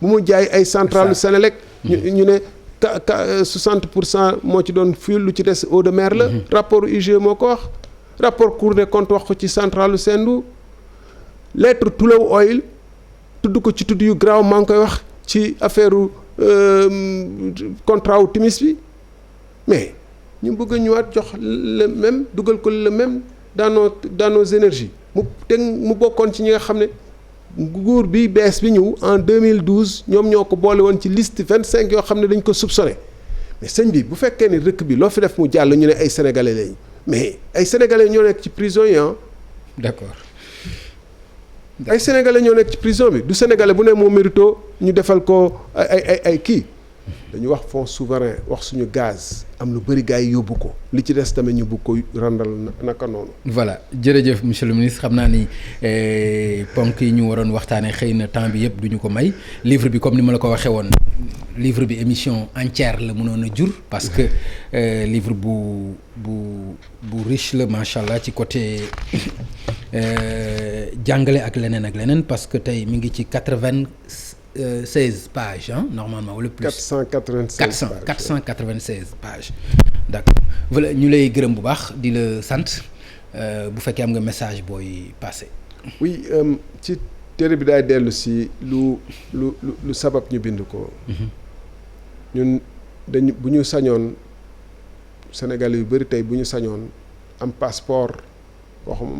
bu mu jaay ay centrale Sénélec ñu ne 60% moo ci doon fuel lu ci des eau de mer la. rapport IGE moo ko wax. rapport Cour des comptes wax ko ci centrale Sendou lettre Tullow Oil tudd ko ci tudd yu garaaw maa ngi koy wax ci affaire contrat wu Timis bi mais ñu bëgg a ñëwaat jox le même dugal ko le même dans nos énergies mu bokkoon ci ñi nga xam ne nguur bi bees bi ñëw en 2012 ñoom ñoo ko boole woon ci liste 25 yoo xam ne dañ ko soupçonné mais sëñ bi bu fekkee ni rëkk bi loo fi def mu jàll ñu ne ay sénégalais lañ mais ay sénégalais ñoo nekk ci prison yi d'accord. ay sénégalais ñoo nekk ci prison bi du sénégalais bu ne moo mérito ñu defal ko ay kii dañu wax fonds souverain wax suñu gaz am lu bëri gars yi yóbbu ko li ci des tamit ñu bëgg ko randal naka noonu. voilà jërëjëf monsieur le ministre xam naa ni ponk yi ñu waroon waxtaanee xëy na temps bi yëpp duñu ko may livre bi comme ni ma la ko waxee woon livre bi émission entière la mënoon a jur parce que livre bu riche la macha allah ci côté jàngale ak leneen parce que tey mi ngi ci 96 pages normalement wala plus. 496 pages d'accord voilà ñu lay gërëm bu baax di la sant bu fekkee am nga message booy passé. oui ci téere bi daay dellu si lu sabab ñu bind ko. ñun bu ñu sañoon Sénégal yu bëri tey bu ñu sañoon am passeport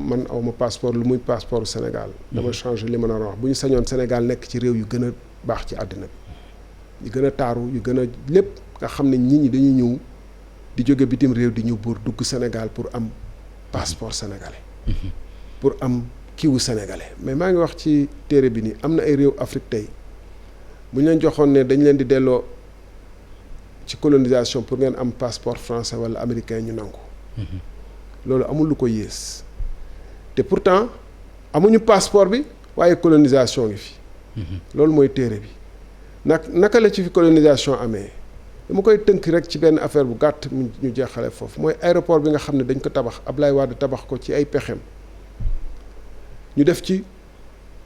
man awma passeport lu muy passeport Sénégal. dama changer li ma doon wax bu ñu sañoon Sénégal nekk ci réew yu gën a baax ci àddina bi yu gën a taaru yu gën a lépp nga xam ne nit ñi dañuy ñëw di jóge bitim réew di ñëw pour dugg Sénégal pour am passeport sénégalais. pour am kiiwu sénégalais mais maa ngi wax ci téere bi nii am na ay réew Afrique tey bu ñu leen joxoon ne dañ leen di delloo ci colonisation pour ngeen am passeport français wala américain ñu nangu. loolu amul lu ko yées te pourtant amuñu passeport bi waaye colonisation ngi fi. loolu mooy téere bi naka la ci fi colonisation amee dama koy tënk rek ci benn affaire bu gàtt ñu jeexale foofu mooy aéroport bi nga xam ne dañ ko tabax Ablaye Wade tabax ko ci ay pexem ñu def ci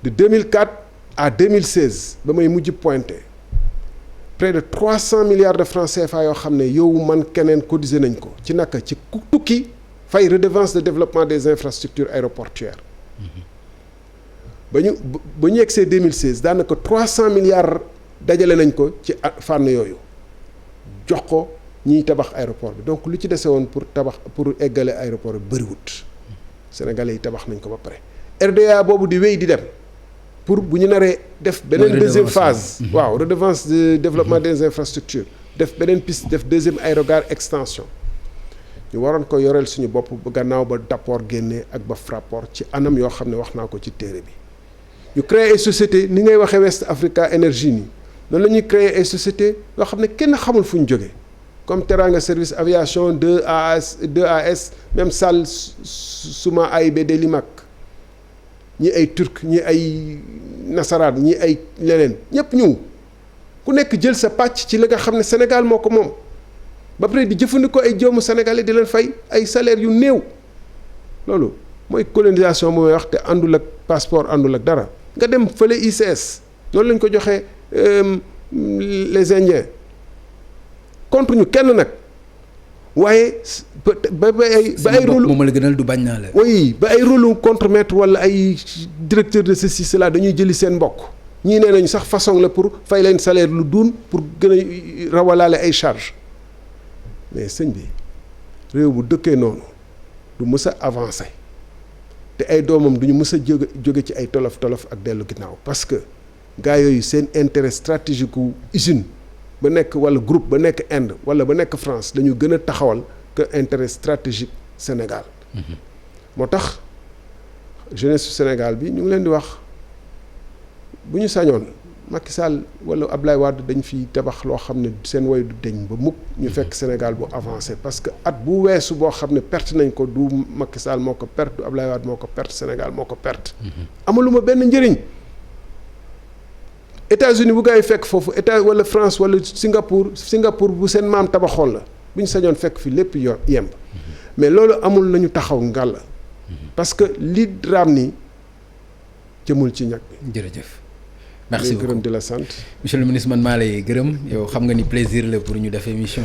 de 2004 à 2016 ba may mujj pointé près de 300 milliards de francs CFA yoo xam ne yow man keneen cotisé nañ ko ci naka ci tukki fay redevance de développement des infrastructures aéroportuaires ba ñu yegsee 2016 daanaka 300 milliards dajale nañ ko ci fànn yooyu jox ko ñiy tabax aéroport bi donc lu ci dese woon pour eggale aéroport bi bëriwut sénégalais yi tabax nañ ko ba pare RDA boobu di wéy di dem pour bu ñu naree def beneen deuxième phase waaw redevance de développement des infrastructures def beneen piste def deuxième aérogare extension ñu waroon ko yoreel suñu bopp ba gannaaw ba Dapor génnee ak ba Fraport ci anam yoo xam ne wax naa ko ci téere bi ñu créer ay société ni ngay waxee West Africa Energy nii noonu la ñuy créer ay société yoo xam ne kenn xamul fu ñu jógee comme Teranga Service Aviation 2AS même Sall Suma AIBD Limak ñi ay turc ñi ay nasaraan ñi ay leneen ñëpp ñëw ku nekk jël sa pàcc ci li nga xam ne Sénégal moo ko moom ba pare di jëfandikoo ay joomu sénégalais di leen fay ay salaire yu néew loolu mooy colonisation bu may wax te àndul ak passeport àndul ak dara nga dem fële ICS noonu lañ ko joxee les Indiens contre ñu kenn nag waaye ba ay rôle moom la gënal du bañ naa la. oui ba ay rôle contremaître wala ay directeur de ceci cela dañuy jëli seen mbokk ñii nee nañu sax façon la pour fay leen salaire lu duun pour gën a rawalaale ay charges mais sëñ bi réew bu dëkkee noonu du mës a avancer te ay doomam duñu mës a jóge ci ay tolof tolof ak dellu ginnaaw parce que gars yooyu seen intérêt stratégique wu usine ba nekk wala groupe ba nekk Inde wala ba nekk France dañu gën a taxawal que intérêt stratégique Sénégal. moo tax jeunesse su Sénégal bi ñu ngi leen di wax bu ñu sañoon Macky Sall wala Ablaye Wade dañ fi tabax loo xam ne seen woy du deñ ba mukk ñu fekk Sénégal bu avancé parce que at bu weesu boo xam ne perte nañ ko du Macky Sall moo ko perte du Ablaye Wade moo ko perte Sénégal moo ko perte. amaluma benn njëriñ. États-Unis bu gaa yi fekk foofu état wala France wala Singapour bu seen maam tabaxoon la bu ñu sañoon fekk fi lépp yemb mais loolu amul nañu taxaw ngàll parce que li raam ni jëmul ci ñag bi. jërëjëf. merci beaucoup gërëm di la sant. monsieur le ministre man maa lay gërëm yow xam nga ni plaisir la pour ñu def émission.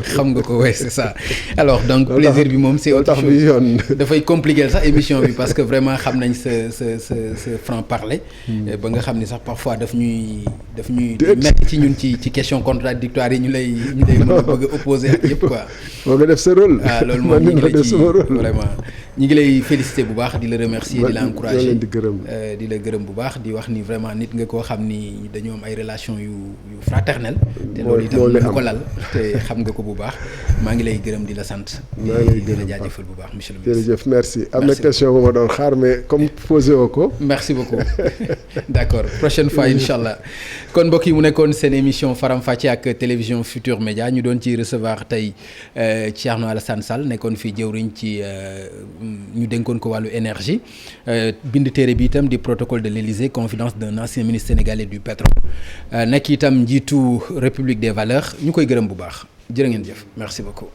xam nga ko ouais c'est ça. alors donc plaisir bi moom c'est autre chose dafay compliquer sax émission bi parce que vraiment xam nañ sa franc parler. ba nga xam ni sax parfois daf ñuy metti ci ñun ci question contradictoire yi ñu lay mën a bëgg a opposer ak yëpp quoi. moo nga def sa rôle. ah loolu moom ñu ngi lay ci vraiment ñu ngi lay féliciter bu baax di la remercier di la encourager di la gërëm bu baax di wax ni vraiment nit nga koo xam ni dañoo am ay relation yu fraternelle te loolu itam lu ko lal te xam nga ko bu baax maa ngi lay gërëm di la sant di la jaajëfal bu baax monsieur le ministre. jërëjëf merci am na question bu ma doon xaar mais comme posé woo ko. merci beaucoup d'accord prochaine fois incha allah kon mbokk yi mu nekkoon seen émission Faram Facce ak télévision Futur Média ñu doon ci recevoir tey Thierno Alassane Sall nekkoon fii jëwriñ ci ñu dénkoon ko wàllu énergie bind téere bi itam di protocole de l'Élysée confidence d'un ancien ministre sénégalais du pétrole nekk itam njiitu République des valeurs ñu koy gërëm bu baax jërë ngeen jëf merci beaucoup.